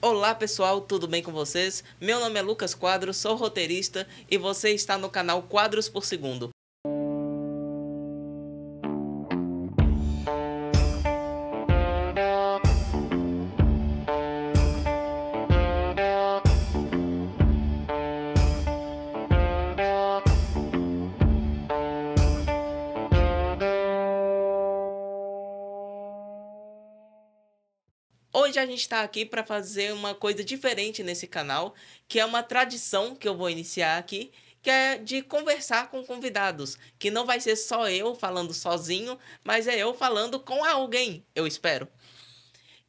Olá pessoal, tudo bem com vocês? Meu nome é Lucas Quadros, sou roteirista e você está no canal Quadros por Segundo. Hoje a gente está aqui para fazer uma coisa diferente nesse canal, que é uma tradição que eu vou iniciar aqui, que é de conversar com convidados, que não vai ser só eu falando sozinho, mas é eu falando com alguém, eu espero.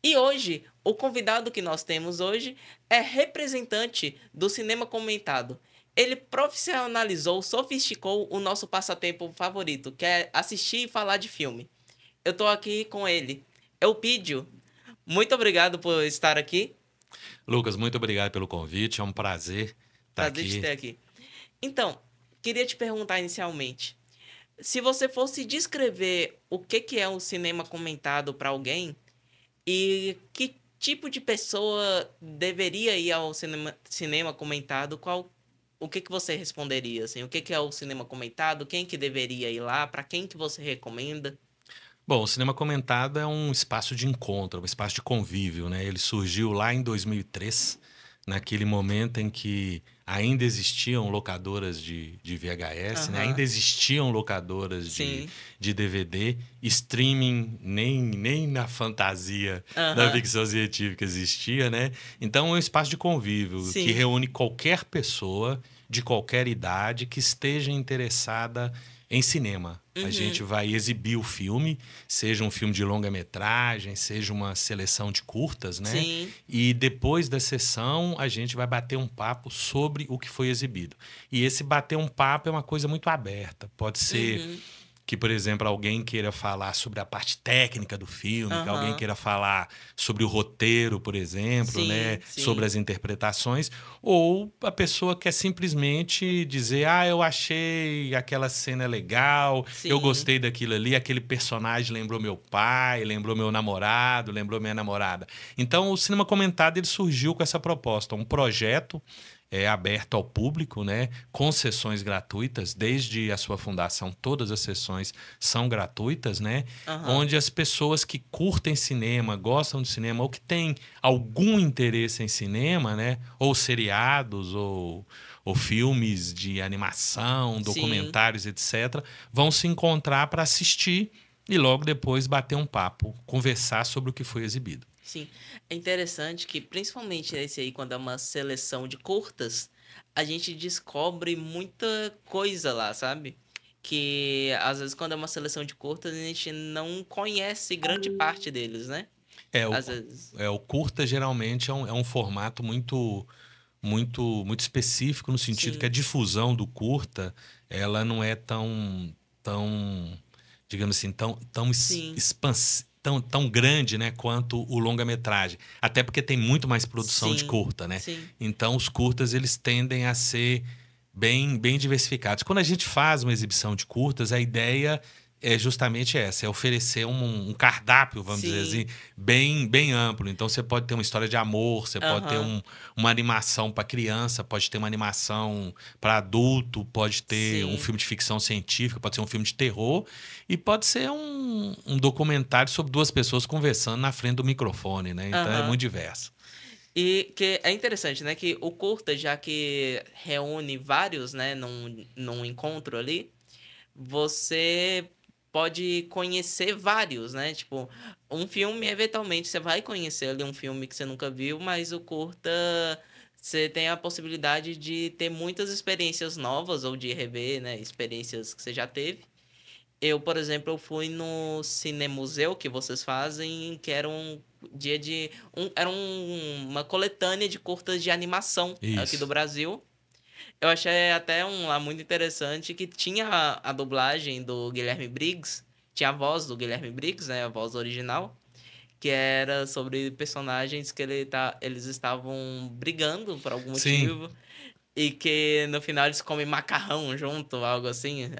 E hoje, o convidado que nós temos hoje é representante do cinema comentado. Ele profissionalizou, sofisticou o nosso passatempo favorito, que é assistir e falar de filme. Eu tô aqui com ele, Eupídio. Muito obrigado por estar aqui. Lucas, muito obrigado pelo convite. É um prazer estar Prazer te aqui. ter aqui. Então, queria te perguntar inicialmente, se você fosse descrever o que é um cinema comentado para alguém e que tipo de pessoa deveria ir ao cinema comentado, o que você responderia assim? O que é o cinema comentado? Quem que deveria ir lá? Para quem que você recomenda? Bom, o cinema comentado é um espaço de encontro, um espaço de convívio, né? Ele surgiu lá em 2003, naquele momento em que ainda existiam locadoras de VHS, né? Ainda Aham. existiam locadoras Sim. de DVD, streaming nem na fantasia da Aham. ficção científica existia, né? Então é um espaço de convívio que Sim. reúne qualquer pessoa de qualquer idade que esteja interessada em cinema. A gente Uhum. vai exibir o filme, seja um filme de longa-metragem, seja uma seleção de curtas, né? Sim. E depois da sessão, a gente vai bater um papo sobre o que foi exibido. E esse bater um papo é uma coisa muito aberta. Pode ser Uhum. que, por exemplo, alguém queira falar sobre a parte técnica do filme, que alguém Aham. queira falar sobre o roteiro, por exemplo, né, Sim, sobre sim. as interpretações, ou a pessoa quer simplesmente dizer: "Ah, eu achei aquela cena legal, eu Sim. gostei daquilo ali, aquele personagem lembrou meu pai, lembrou meu namorado, lembrou minha namorada". Então, o cinema comentado ele surgiu com essa proposta, um projeto aberto ao público, né? Com sessões gratuitas, desde a sua fundação, todas as sessões são gratuitas, né? Aham. Onde as pessoas que curtem cinema, gostam de cinema, ou que têm algum interesse em cinema, né? Ou seriados, ou filmes de animação, Sim. documentários, etc., vão se encontrar para assistir e logo depois bater um papo, conversar sobre o que foi exibido. Sim, é interessante que, principalmente esse aí, quando é uma seleção de curtas, a gente descobre muita coisa lá, sabe? Que às vezes, quando é uma seleção de curtas, a gente não conhece grande parte deles, né? É, o, Às vezes. o curta geralmente é um formato muito específico no sentido que a Sim, difusão do curta ela não é tão digamos assim sim, tão grande, né, quanto o longa-metragem, até porque tem muito mais produção de sim, curta, né? sim. Então os curtas eles tendem a ser bem diversificados. Quando a gente faz uma exibição de curtas, a ideia é justamente essa, é oferecer um cardápio, vamos dizer assim, Sim, bem amplo. Então você pode ter uma história de amor, você pode ter aham, uma animação para criança, pode ter uma animação para adulto, pode ter um sim, filme de ficção científica, pode ser um filme de terror e pode ser um documentário sobre duas pessoas conversando na frente do microfone, né? Então é aham. muito diverso. E que é interessante, né? Que o curta, já que reúne vários, né, num encontro ali, você pode conhecer vários, né? Tipo, um filme, eventualmente, você vai conhecer ali um filme que você nunca viu, mas o curta, você tem a possibilidade de ter muitas experiências novas ou de rever, né? Experiências que você já teve. Eu, por exemplo, eu fui no Cinemuseu que vocês fazem, que era um dia de... uma coletânea de curtas de animação aqui do Isso. Brasil. Eu achei até um lá muito interessante que tinha a dublagem do Guilherme Briggs, tinha a voz do Guilherme Briggs, né, a voz original, que era sobre personagens que eles estavam brigando por algum Sim, motivo e que no final eles comem macarrão junto, algo assim,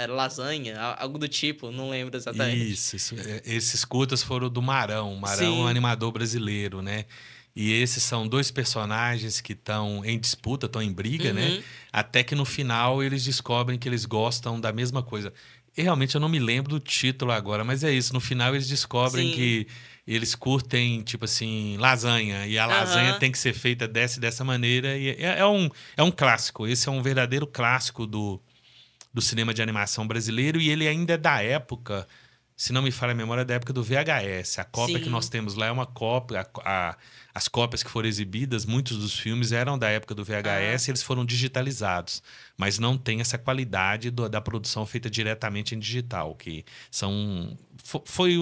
lasanha, algo do tipo, não lembro exatamente. esses curtas foram do Marão. O Marão é um Sim, animador brasileiro, né? E esses são dois personagens que estão em disputa, estão em briga, né? Uhum. Até que no final eles descobrem que eles gostam da mesma coisa. E realmente eu não me lembro do título agora, mas é isso. No final eles descobrem Sim. que eles curtem, tipo assim, lasanha. E a lasanha Aham. tem que ser feita dessa maneira. E é um clássico. Esse é um verdadeiro clássico do cinema de animação brasileiro. E ele ainda é da época, se não me falha a memória, da época do VHS. A cópia que nós Sim. temos lá é uma cópia. As cópias que foram exibidas, muitos dos filmes eram da época do Ah, VHS e eles foram digitalizados. Mas não tem essa qualidade da produção feita diretamente em digital, que são. Foi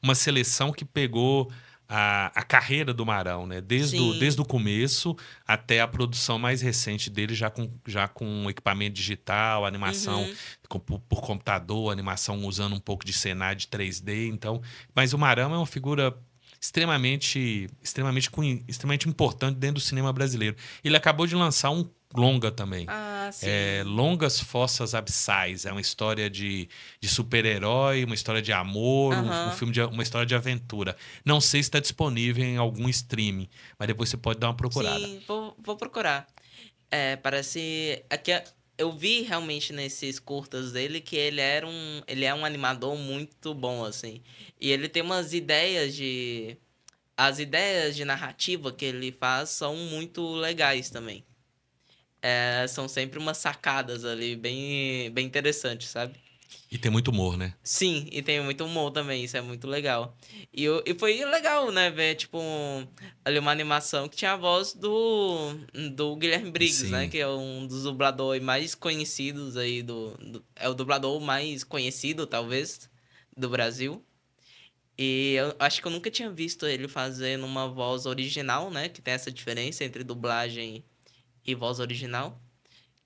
uma seleção que pegou a carreira do Marão, né? Desde sim. o começo até a produção mais recente dele, já com equipamento digital, animação Uhum. por computador, animação usando um pouco de cenário de 3D. Então, mas o Marão é uma figura extremamente importante dentro do cinema brasileiro. Ele acabou de lançar um longa também. Ah, É, sim. Longas Fossas Abissais. É uma história de super-herói, uma história de amor, um Aham. filme uma história de aventura. Não sei se está disponível em algum streaming, mas depois você pode dar uma procurada. Sim, vou procurar. É, parece. Aqui eu vi realmente nesses curtas dele que ele é um animador muito bom, assim. E ele tem umas ideias de. As ideias de narrativa que ele faz são muito legais também. É, são sempre umas sacadas ali bem interessantes, sabe? E tem muito humor, né? Sim, e tem muito humor também, isso é muito legal. E foi legal, né, ver, tipo, ali uma animação que tinha a voz do Guilherme Briggs, né, Sim. que é um dos dubladores mais conhecidos aí é o dublador mais conhecido, talvez, do Brasil. E eu acho que eu nunca tinha visto ele fazendo uma voz original, né, que tem essa diferença entre dublagem e voz original.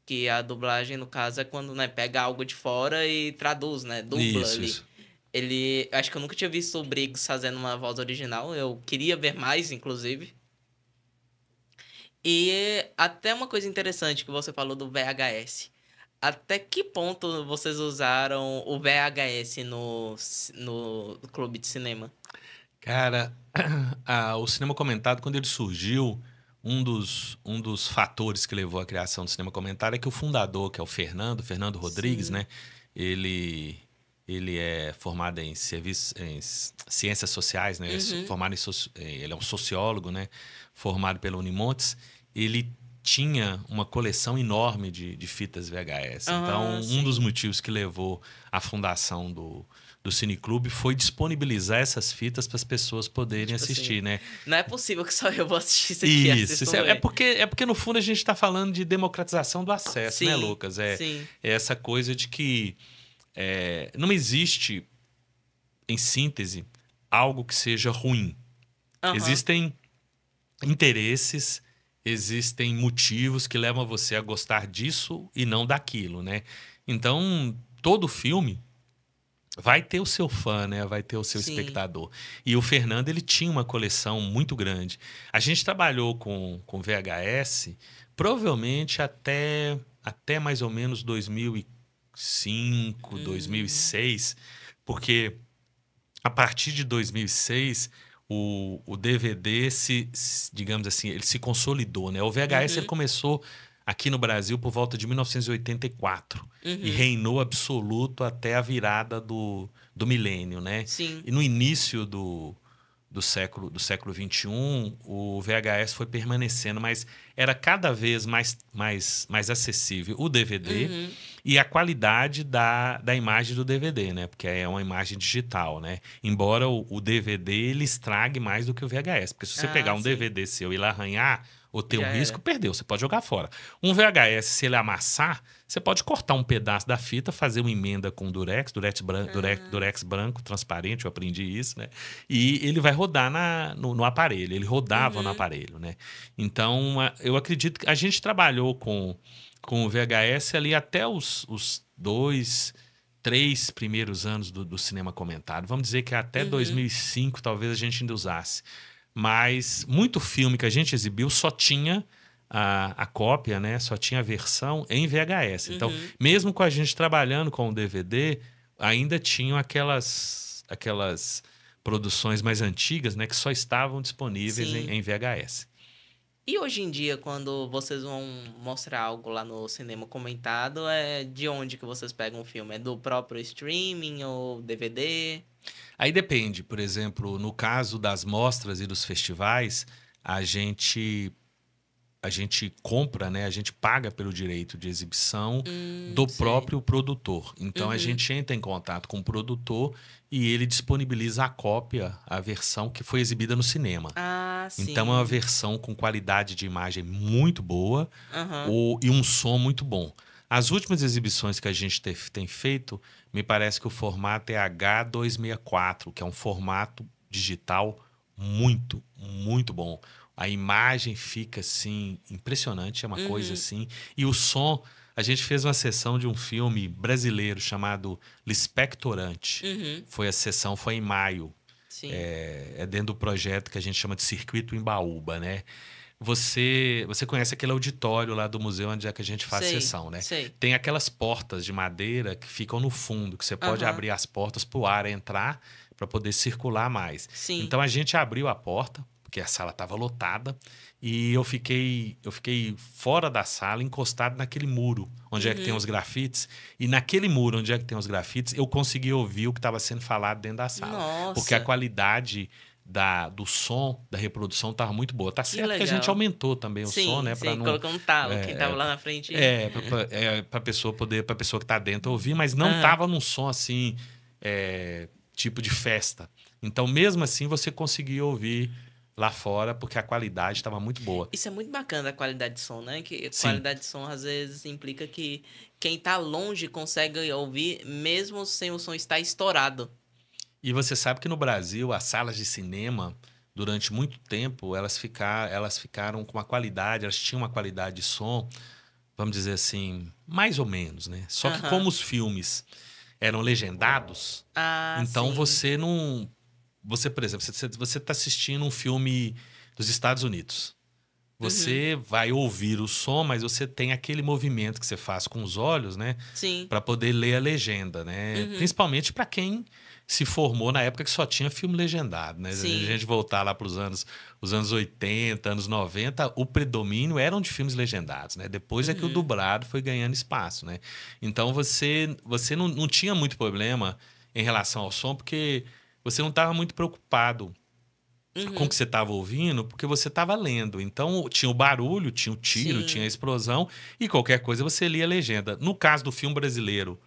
Que a dublagem, no caso, é quando, né, pega algo de fora e traduz, né? Dubla Isso, ali. isso. Ele. Acho que eu nunca tinha visto o Briggs fazendo uma voz original. Eu queria ver mais, inclusive. E até uma coisa interessante que você falou do VHS. Até que ponto vocês usaram o VHS no clube de cinema? Cara, o cinema comentado, quando ele surgiu, um dos fatores que levou à criação do cinema comentado é que o fundador, que é o Fernando Rodrigues, Sim. né? Ele é formado em ciências sociais, né? Uhum. Ele é um sociólogo, né? Formado pela Unimontes. Ele tinha uma coleção enorme de fitas VHS. Então, Ah, um dos sim. motivos que levou à fundação do Cineclube foi disponibilizar essas fitas para as pessoas poderem Tipo assim, assistir, né? não é possível que só eu vou assistir isso aqui, Isso assistam é aí. porque no fundo a gente está falando de democratização do acesso, né, Sim, Lucas? sim. É essa coisa de que não existe, em síntese, algo que seja ruim. Aham. Existem interesses, existem motivos que levam você a gostar disso e não daquilo, né? Então, todo filme vai ter o seu fã, né? Vai ter o seu Sim. espectador. E o Fernando, ele tinha uma coleção muito grande. A gente trabalhou com VHS provavelmente até mais ou menos 2005, Hum, 2006, porque a partir de 2006 o DVD digamos assim, ele se consolidou, né? O VHS ele uhum, começou aqui no Brasil por volta de 1984 e uhum. reinou absoluto até a virada do milênio, né? Sim. E no início do século XXI, o VHS foi permanecendo, mas era cada vez mais acessível o DVD Uhum. e a qualidade da imagem do DVD, né? Porque é uma imagem digital, né? Embora o DVD ele estrague mais do que o VHS. Porque se você pegar Ah, um sim. DVD seu e ele arranhar ou ter um Já risco, era. perdeu, você pode jogar fora. Um VHS, se ele amassar, você pode cortar um pedaço da fita, fazer uma emenda com Ah, durex branco, transparente, eu aprendi isso, né? E ele vai rodar no aparelho. Ele rodava no uhum. aparelho, né? Então, eu acredito que a gente trabalhou com o VHS ali até os 2, 3 primeiros anos do cinema comentado. Vamos dizer que até Uhum. 2005 talvez a gente ainda usasse. Mas muito filme que a gente exibiu só tinha a cópia, né? Só tinha a versão em VHS. Então, Uhum. mesmo com a gente trabalhando com o DVD, ainda tinham aquelas produções mais antigas, né, que só estavam disponíveis Sim. em VHS. E hoje em dia, quando vocês vão mostrar algo lá no cinema comentado, é de onde que vocês pegam o filme? É do próprio streaming ou DVD? Aí depende, por exemplo, no caso das mostras e dos festivais, a gente a gente compra, né? A gente paga pelo direito de exibição do Sei. próprio produtor. Então a Uhum. gente entra em contato com o produtor e ele disponibiliza a cópia, a versão que foi exibida no cinema. Ah, Então é uma sim. versão com qualidade de imagem muito boa Aham. e um som muito bom. As últimas exibições que a gente tem feito, me parece que o formato é H264, que é um formato digital muito bom. A imagem fica assim impressionante, é uma coisa Uhum. assim. E o som, a gente fez uma sessão de um filme brasileiro chamado L'Spectorante. Uhum. Foi a sessão, foi em maio. Sim. É dentro do projeto que a gente chama de Circuito Embaúba, né? Você conhece aquele auditório lá do museu onde é que a gente faz Sei. sessão, né? Sei. Tem aquelas portas de madeira que ficam no fundo, que você pode Aham. abrir as portas para o ar entrar para poder circular mais. Sim. Então a gente abriu a porta, porque a sala estava lotada, e eu fiquei fora da sala, encostado naquele muro onde é que tem Uhum. os grafites, e naquele muro onde é que tem os grafites, eu consegui ouvir o que estava sendo falado dentro da sala, porque a Nossa, qualidade do som, da reprodução estava muito boa. Tá que certo que a gente legal. aumentou também o som, Sim, né, para sim. não Colocou um talo. Quem tava é, lá na frente. é, para pessoa poder, para pessoa que tá dentro ouvir, mas não Aham. tava num som assim, tipo de festa. Então, mesmo assim, você conseguia ouvir lá fora porque a qualidade estava muito boa. Isso é muito bacana a qualidade de som, né? Que Sim. qualidade de som às vezes implica que quem tá longe consegue ouvir mesmo sem o som estar estourado. E você sabe que no Brasil, as salas de cinema, durante muito tempo, elas ficaram com uma qualidade, elas tinham uma qualidade de som, vamos dizer assim, mais ou menos, né? Só que Aham. como os filmes eram legendados, Ah, então sim. você não. Você, por exemplo, você está assistindo um filme dos Estados Unidos. Uhum. Você vai ouvir o som, mas você tem aquele movimento que você faz com os olhos, né? Sim. Para poder ler a legenda, né? Uhum. Principalmente para quem se formou na época que só tinha filme legendado, né? Se a Sim. gente voltar lá para os anos 80, anos 90, o predomínio eram de filmes legendados, né? Depois é que o Uhum. dublado foi ganhando espaço, né? Então você não tinha muito problema em relação ao som, porque você não estava muito preocupado com o Uhum. que você estava ouvindo, porque você estava lendo. Então, tinha o barulho, tinha o tiro, tinha a Sim. explosão, e qualquer coisa você lia a legenda. No caso do filme brasileiro,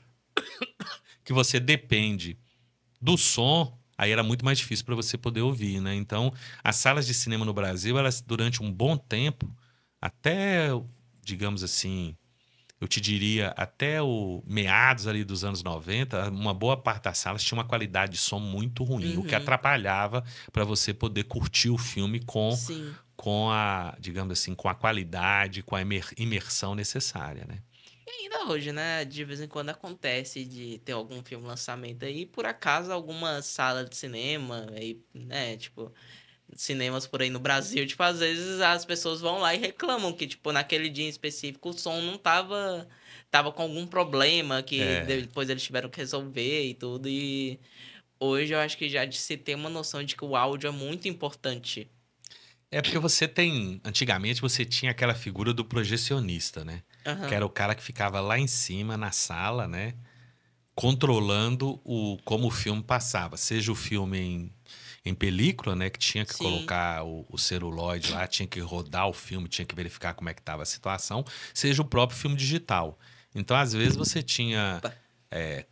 que você depende do som, aí era muito mais difícil para você poder ouvir, né? Então, as salas de cinema no Brasil, elas, durante um bom tempo, até, digamos assim, eu te diria, até o meados ali dos anos 90, uma boa parte das salas tinha uma qualidade de som muito ruim, o que Uhum. atrapalhava para você poder curtir o filme Sim. com a, digamos assim, com a qualidade, com a imersão necessária, né? E ainda hoje, né? De vez em quando acontece de ter algum filme lançamento aí, por acaso alguma sala de cinema, aí, né? Tipo, cinemas por aí no Brasil, tipo, às vezes as pessoas vão lá e reclamam que, tipo, naquele dia em específico o som não tava com algum problema que É, depois eles tiveram que resolver e tudo. E hoje eu acho que já se tem uma noção de que o áudio é muito importante. é porque você tem, antigamente você tinha aquela figura do projecionista, né? Que Aham. era o cara que ficava lá em cima na sala, né? Controlando como o filme passava, seja o filme em película, né, que tinha que Sim. colocar o celuloide lá, tinha que rodar o filme, tinha que verificar como é que estava a situação, seja o próprio filme digital. Então, às vezes, você tinha Opa.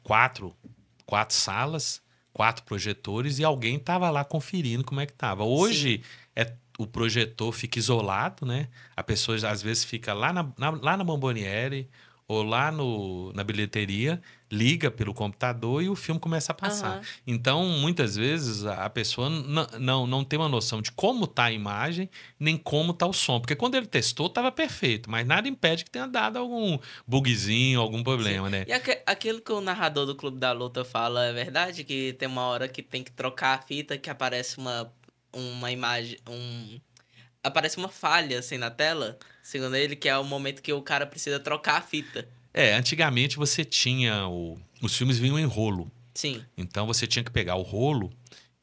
quatro salas, quatro projetores e alguém estava lá conferindo como é que estava. Sim. Hoje, o projetor fica isolado, né? A pessoa, às vezes, fica lá na Bomboniere ou lá na bilheteria, liga pelo computador e o filme começa a passar. Aham. Então, muitas vezes, a pessoa não tem uma noção de como está a imagem, nem como está o som. Porque quando ele testou, estava perfeito, mas nada impede que tenha dado algum bugzinho, algum Sim. problema, né? E aquilo que o narrador do Clube da Luta fala é verdade? Que tem uma hora que tem que trocar a fita que aparece uma imagem. Aparece uma falha assim na tela, segundo ele, que é o momento que o cara precisa trocar a fita. Antigamente você tinha os filmes vinham em rolo. Sim. Então você tinha que pegar o rolo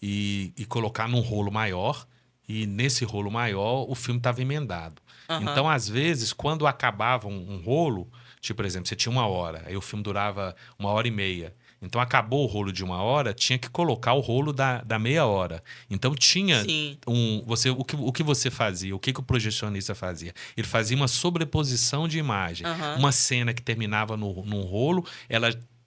e colocar num rolo maior. E nesse rolo maior, o filme estava emendado. Aham. Então, às vezes, quando acabava um rolo, tipo, por exemplo, você tinha 1 hora, aí o filme durava 1 hora e meia. Então, acabou o rolo de 1 hora, tinha que colocar o rolo da meia hora. Então, tinha Sim. o que você fazia, o projecionista fazia? Ele fazia uma sobreposição de imagem. Aham. Uma cena que terminava num rolo,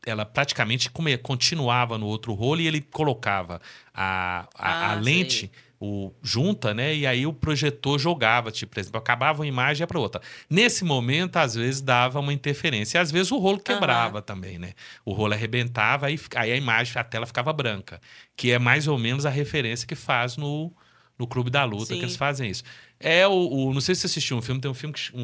ela praticamente continuava no outro rolo e ele colocava a Ah, sei. lente junta, né? E aí o projetor jogava, tipo, por exemplo, acabava uma imagem e ia para outra. Nesse momento, às vezes, dava uma interferência. E às vezes o rolo Aham. quebrava também, né? O rolo arrebentava, aí a imagem, a tela ficava branca. Que é mais ou menos a referência que faz no Clube da Luta, que eles Sim. fazem isso. Não sei se você assistiu um filme, tem um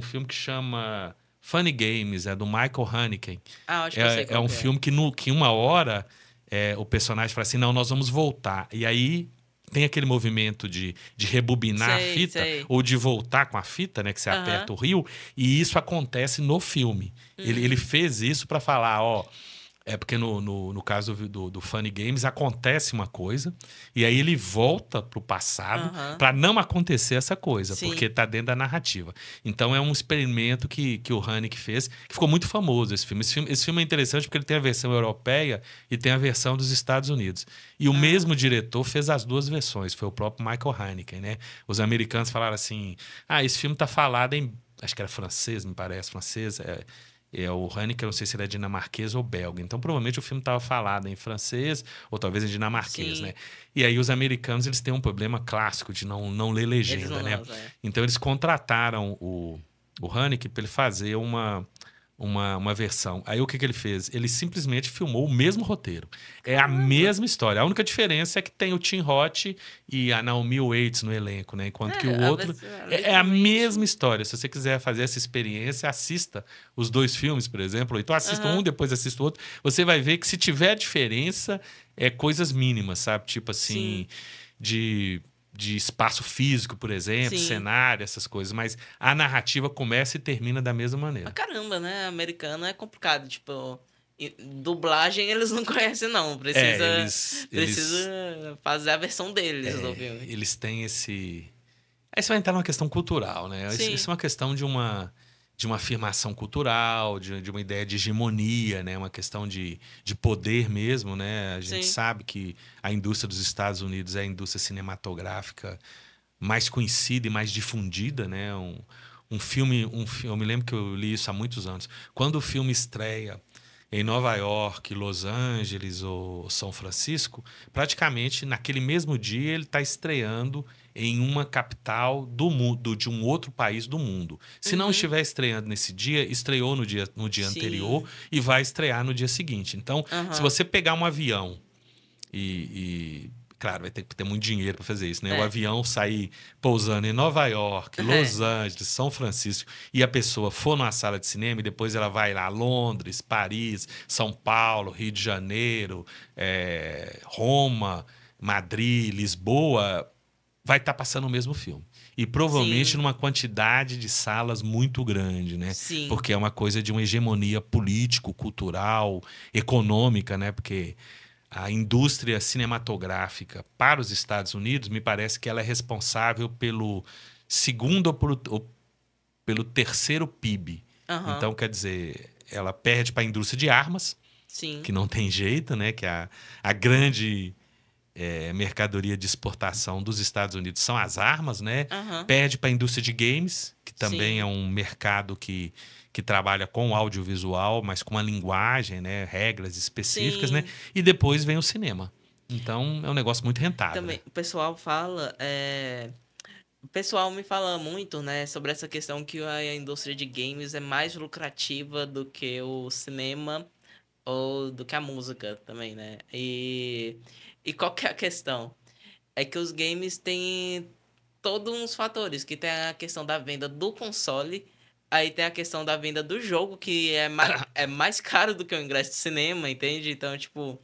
filme que chama Funny Games, é do Michael Haneke. Ah, acho que eu sei É qual um que é. filme que 1 hora o personagem fala assim, não, nós vamos voltar. E aí tem aquele movimento de rebobinar a Sei, fita sei. ou de voltar com a fita, né, que você Aham. aperta o rio, e isso acontece no filme. Ele Hum. fez isso para falar, ó, porque no caso do Funny Games acontece uma coisa e aí ele volta pro passado Aham. para não acontecer essa coisa, porque Sim. tá dentro da narrativa. Então é um experimento que o Haneke fez, que ficou muito famoso esse filme. Esse filme é interessante porque ele tem a versão europeia e tem a versão dos Estados Unidos. E o mesmo Ah. diretor fez as duas versões, foi o próprio Michael Haneke, né? Os americanos falaram assim: "Ah, esse filme tá falado em, acho que era francês, me parece, francês, o Haneke, eu não sei se ele é dinamarquês ou belga. Então, provavelmente o filme estava falado em francês ou talvez em dinamarquês, né? Sim. E aí os americanos, eles têm um problema clássico de não ler Eles legenda, não né? lançam, é. Então, eles contrataram o Haneke para ele fazer uma versão. Aí o que ele fez? Ele simplesmente filmou o mesmo roteiro. É a Caramba. mesma história. A única diferença é que tem o Tim Roth e a Naomi Watts no elenco, né? Enquanto que o É, a outro versão, é a mesma literalmente. história. Se você quiser fazer essa experiência, assista os dois filmes, por exemplo. Ou então assista um, Aham. depois assista o outro. Você vai ver que se tiver diferença, é coisas mínimas, sabe? Tipo Sim. assim, de espaço físico, por exemplo, Sim. cenário, essas coisas. Mas a narrativa começa e termina da mesma Mas maneira. caramba, né? Americano é complicado. Tipo, dublagem eles não conhecem, não. É, Precisa, eles precisa fazer a versão deles do filme. eles têm esse. Aí você vai entrar numa questão cultural, né? Isso Sim, é uma questão de uma afirmação cultural, de uma ideia de hegemonia, né? Uma questão de poder mesmo, né? A gente sim. sabe que a indústria dos Estados Unidos é a indústria cinematográfica mais conhecida e mais difundida, né? Eu me lembro que eu li isso há muitos anos. Quando o filme estreia em Nova York, Los Angeles ou São Francisco, praticamente naquele mesmo dia ele está estreando em uma capital do mundo, de um outro país do mundo. Se não Uhum. estiver estreando nesse dia, estreou no dia anterior Sim. e vai estrear no dia seguinte. Então, se Aham. você pegar um avião claro, vai ter que ter muito dinheiro para fazer isso, né? O É. avião sair pousando em Nova York, Los É. Angeles, São Francisco, e a pessoa for numa sala de cinema e depois ela vai lá a Londres, Paris, São Paulo, Rio de Janeiro, Roma, Madrid, Lisboa, vai estar passando o mesmo filme. E provavelmente Sim. numa quantidade de salas muito grande, né? Sim. Porque é uma coisa de uma hegemonia político, cultural, econômica, né? Porque a indústria cinematográfica para os Estados Unidos, me parece que ela é responsável pelo segundo ou pelo terceiro PIB. Aham. Então, quer dizer, ela perde para a indústria de armas, Sim. que não tem jeito, né? Que a grande mercadoria de exportação dos Estados Unidos são as armas, né? Aham. Perde para a indústria de games, que também é Sim. um mercado que trabalha com audiovisual, mas com uma linguagem, né? Regras específicas, né? Sim. E depois vem o cinema. Então é um negócio muito rentável, né? Também, o pessoal fala. O pessoal me fala muito, né, sobre essa questão que a indústria de games é mais lucrativa do que o cinema ou do que a música também, né? E qual que é a questão? É que os games têm todos uns fatores, que tem a questão da venda do console, aí tem a questão da venda do jogo, que é mais caro do que o ingresso de cinema, entende? Então, tipo,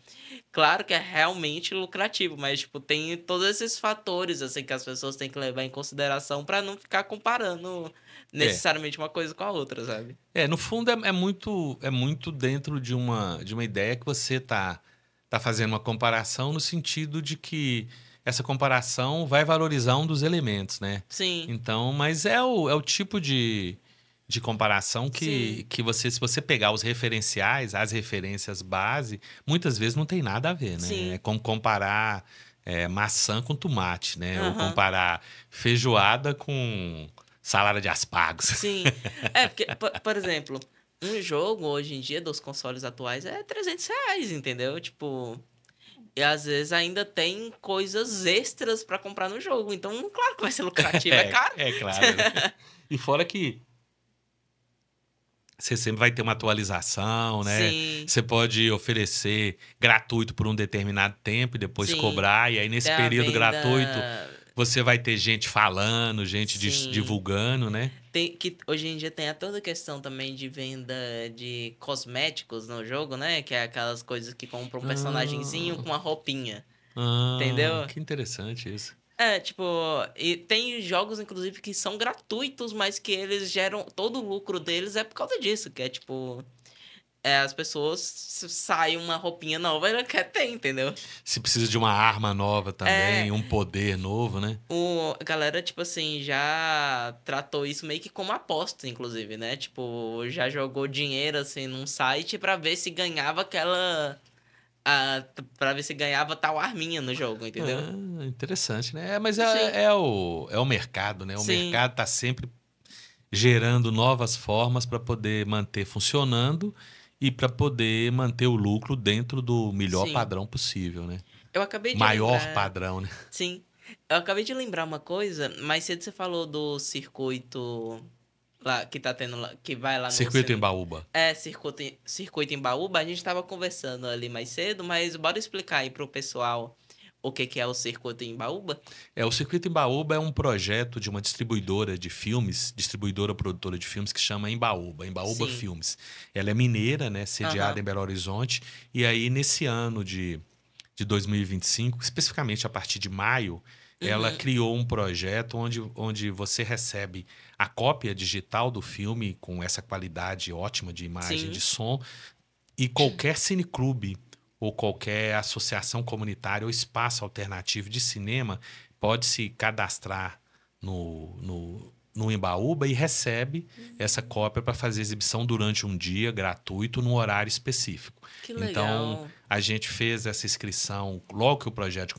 claro que é realmente lucrativo, mas, tipo, tem todos esses fatores, assim, que as pessoas têm que levar em consideração pra não ficar comparando É. necessariamente uma coisa com a outra, sabe? No fundo é muito dentro de uma ideia que você tá tá fazendo uma comparação no sentido de que essa comparação vai valorizar um dos elementos, né? Sim, Então, mas é o tipo de comparação sim, que você, se você pegar os referenciais, as referências base, muitas vezes não tem nada a ver, né? É sim. como comparar maçã com tomate, né? Ou Aham. comparar feijoada com salada de aspargos. Sim. É, porque, por exemplo, um jogo hoje em dia dos consoles atuais é R$ 300, entendeu? Tipo, e às vezes ainda tem coisas extras pra comprar no jogo. Então, claro que vai ser lucrativo, é caro. É claro, né? E fora que você sempre vai ter uma atualização, né? Sim, Você pode oferecer gratuito por um determinado tempo e depois sim. cobrar. E aí, nesse Tem a período venda. gratuito, você vai ter gente falando, gente Sim. divulgando, né? Tem, que hoje em dia tem a toda a questão também de venda de cosméticos no jogo, né? Que é aquelas coisas que compram um personagenzinho Ah, com uma roupinha. Entendeu? que interessante isso. É, tipo, e tem jogos, inclusive, que são gratuitos, mas que eles geram. Todo o lucro deles é por causa disso, que é tipo. As pessoas saem uma roupinha nova e ela quer ter, entendeu? Se precisa de uma arma nova É, também, um poder novo, né? a galera, tipo assim, já tratou isso meio que como aposta, inclusive, né? Tipo, já jogou dinheiro, assim, num site pra ver se ganhava aquela. Pra ver se ganhava tal arminha no jogo, entendeu? Ah, interessante, né? Mas Sim, é o mercado, né? O sim, mercado está sempre gerando novas formas para poder manter funcionando e para poder manter o lucro dentro do melhor sim. padrão possível, né? Eu acabei de Maior lembrar. padrão, né? Sim. Eu acabei de lembrar uma coisa, mais cedo você falou do circuito lá que tá tendo lá, que vai lá no Circuito em cinema. Baúba. É, circuito em Baúba, a gente tava conversando ali mais cedo, mas bora explicar aí pro pessoal o que que é o circuito em Baúba? O Circuito em Baúba é um projeto de uma distribuidora de filmes, distribuidora produtora de filmes que chama Embaúba, Embaúba Sim. Filmes. Ela é mineira, né? Sediada Aham. em Belo Horizonte. E aí, nesse ano de 2025, especificamente a partir de maio, ela Uhum. criou um projeto onde você recebe a cópia digital do filme com essa qualidade ótima de imagem e de Sim. som e qualquer cineclube ou qualquer associação comunitária ou espaço alternativo de cinema pode se cadastrar no Embaúba e recebe essa cópia para fazer exibição durante um dia gratuito, num horário específico. Que Então, legal. a gente fez essa inscrição logo que o projeto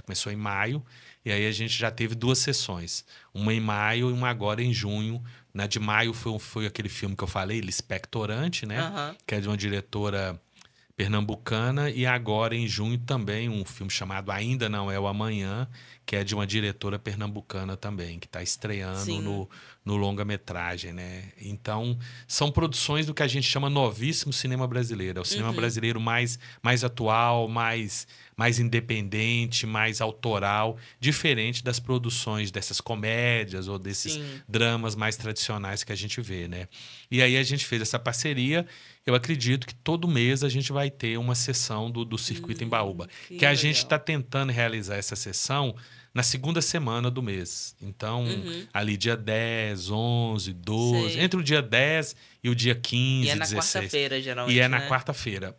começou em maio, e aí a gente já teve duas sessões, uma em maio e uma agora em junho. Na de maio foi aquele filme que eu falei, Lispectorante, né? Aham. Que é de uma diretora pernambucana, e agora em junho também um filme chamado Ainda Não É o Amanhã, que é de uma diretora pernambucana também, que está estreando Sim. no longa-metragem, né? Então, são produções do que a gente chama novíssimo cinema brasileiro. É o cinema Uhum. brasileiro mais atual, mais independente, mais autoral, diferente das produções dessas comédias ou desses Sim. dramas mais tradicionais que a gente vê, né? E aí a gente fez essa parceria. Eu acredito que todo mês a gente vai ter uma sessão do Circuito em Baúba, que Que a gente está legal. tentando realizar essa sessão na segunda semana do mês. Então, Uhum. ali dia 10, 11, 12, Sei. entre o dia 10 e o dia E é 15, na 16. quarta-feira, E é geralmente, na né? quarta-feira.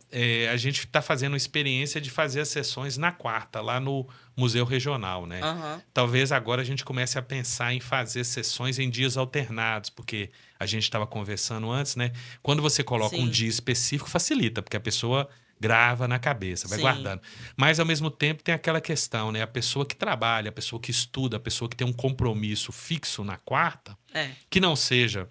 A gente está fazendo uma experiência de fazer as sessões na quarta, lá no Museu Regional, né? Aham. Talvez agora a gente comece a pensar em fazer sessões em dias alternados, porque a gente estava conversando antes, né? Quando você coloca um Sim. dia específico, facilita, porque a pessoa grava na cabeça, vai Sim. guardando. Mas, ao mesmo tempo, tem aquela questão, né? A pessoa que trabalha, a pessoa que estuda, a pessoa que tem um compromisso fixo na quarta, É. que não seja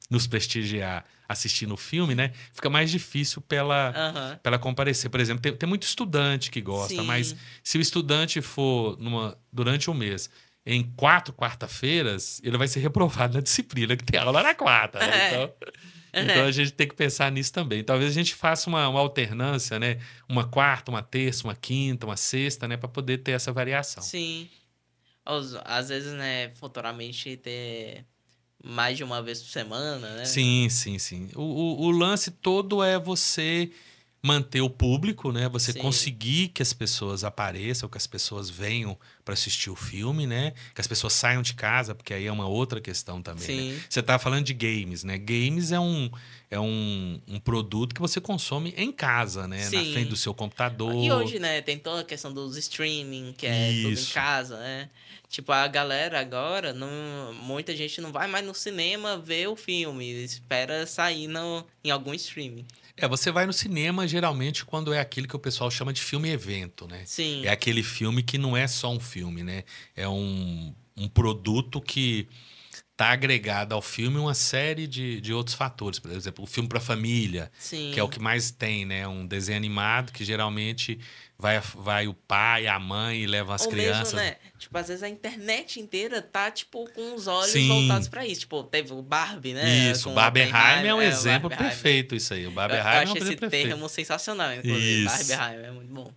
nos prestigiar assistindo o filme, né? Fica mais difícil pela, Aham. pela comparecer. Por exemplo, tem muito estudante que gosta, mas Sim. se o estudante for durante um mês em 4 quarta-feiras, ele vai ser reprovado na disciplina que tem aula na quarta, né? É. Então a É. gente tem que pensar nisso também. Talvez a gente faça uma alternância, né? Uma quarta, uma terça, uma quinta, uma sexta, né? Para poder ter essa variação. Sim. Às vezes, né, futuramente ter mais de uma vez por semana, né? Sim, sim, sim. O lance todo é você manter o público, né? Você Sim. conseguir que as pessoas apareçam, que as pessoas venham para assistir o filme, né? Que as pessoas saiam de casa, porque aí é uma outra questão também, né? Sim. Você tá falando de games, né? Games é um produto que você consome em casa, né? Na frente do Sim. seu E computador. hoje, né, tem toda a questão dos streaming, que é tudo em Isso. casa, né? Tipo, a galera agora, muita gente não vai mais no cinema ver o filme, espera sair em algum streaming. Você vai no cinema geralmente quando é aquele que o pessoal chama de filme-evento, né? É Sim, aquele filme que não é só um filme, né? É um produto que tá agregado ao filme uma série de outros fatores. Por exemplo, o filme para família, que é o sim. que mais tem, né? Um desenho animado que geralmente vai o pai, a mãe e levam as Ou mesmo, crianças. né? Tipo, às vezes a internet inteira tá, tipo, com os olhos voltados Sim, pra isso. Tipo, teve o Barbie, né? isso. Com O o Barbenheimer é Oppenheimer. um É, o exemplo Barbenheimer. perfeito, isso aí. O Eu Barbenheimer é um acho esse exemplo perfeito. termo sensacional, inclusive. Isso. Barbenheimer é muito bom.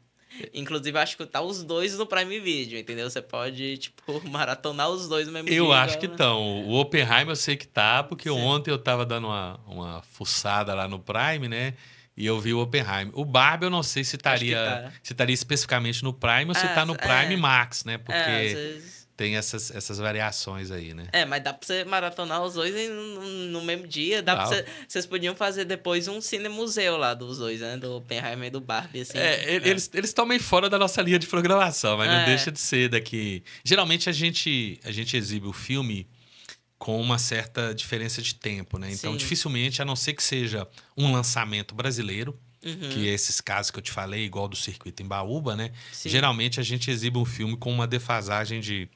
Inclusive, acho que tá os dois no Prime Video, entendeu? Você pode, tipo, maratonar os dois no mesmo Eu dia, acho igual, que né? estão. O Oppenheimer eu sei que tá, porque Sim. ontem eu tava dando uma fuçada lá no Prime, né? E eu vi o Oppenheimer. O Barbie eu não sei se Acho que estaria, tá. se estaria especificamente no Prime ou se tá no Prime É, Max, né? às Porque vezes. tem essas variações aí, né? É, mas dá pra você maratonar os dois no mesmo dia. Dá pra Dá. você. Vocês podiam fazer depois um cinemuseu lá dos dois, né? Do Oppenheimer e do Barbie, assim. É. Eles estão meio fora da nossa linha de programação, mas não deixa É, de ser daqui. Geralmente a gente exibe o filme com uma certa diferença de tempo, né? Então, sim. dificilmente, a não ser que seja um lançamento brasileiro, que Uhum. é esses casos que eu te falei, igual do Circuito Embaúba, né? Sim. Geralmente a gente exibe um filme com uma defasagem de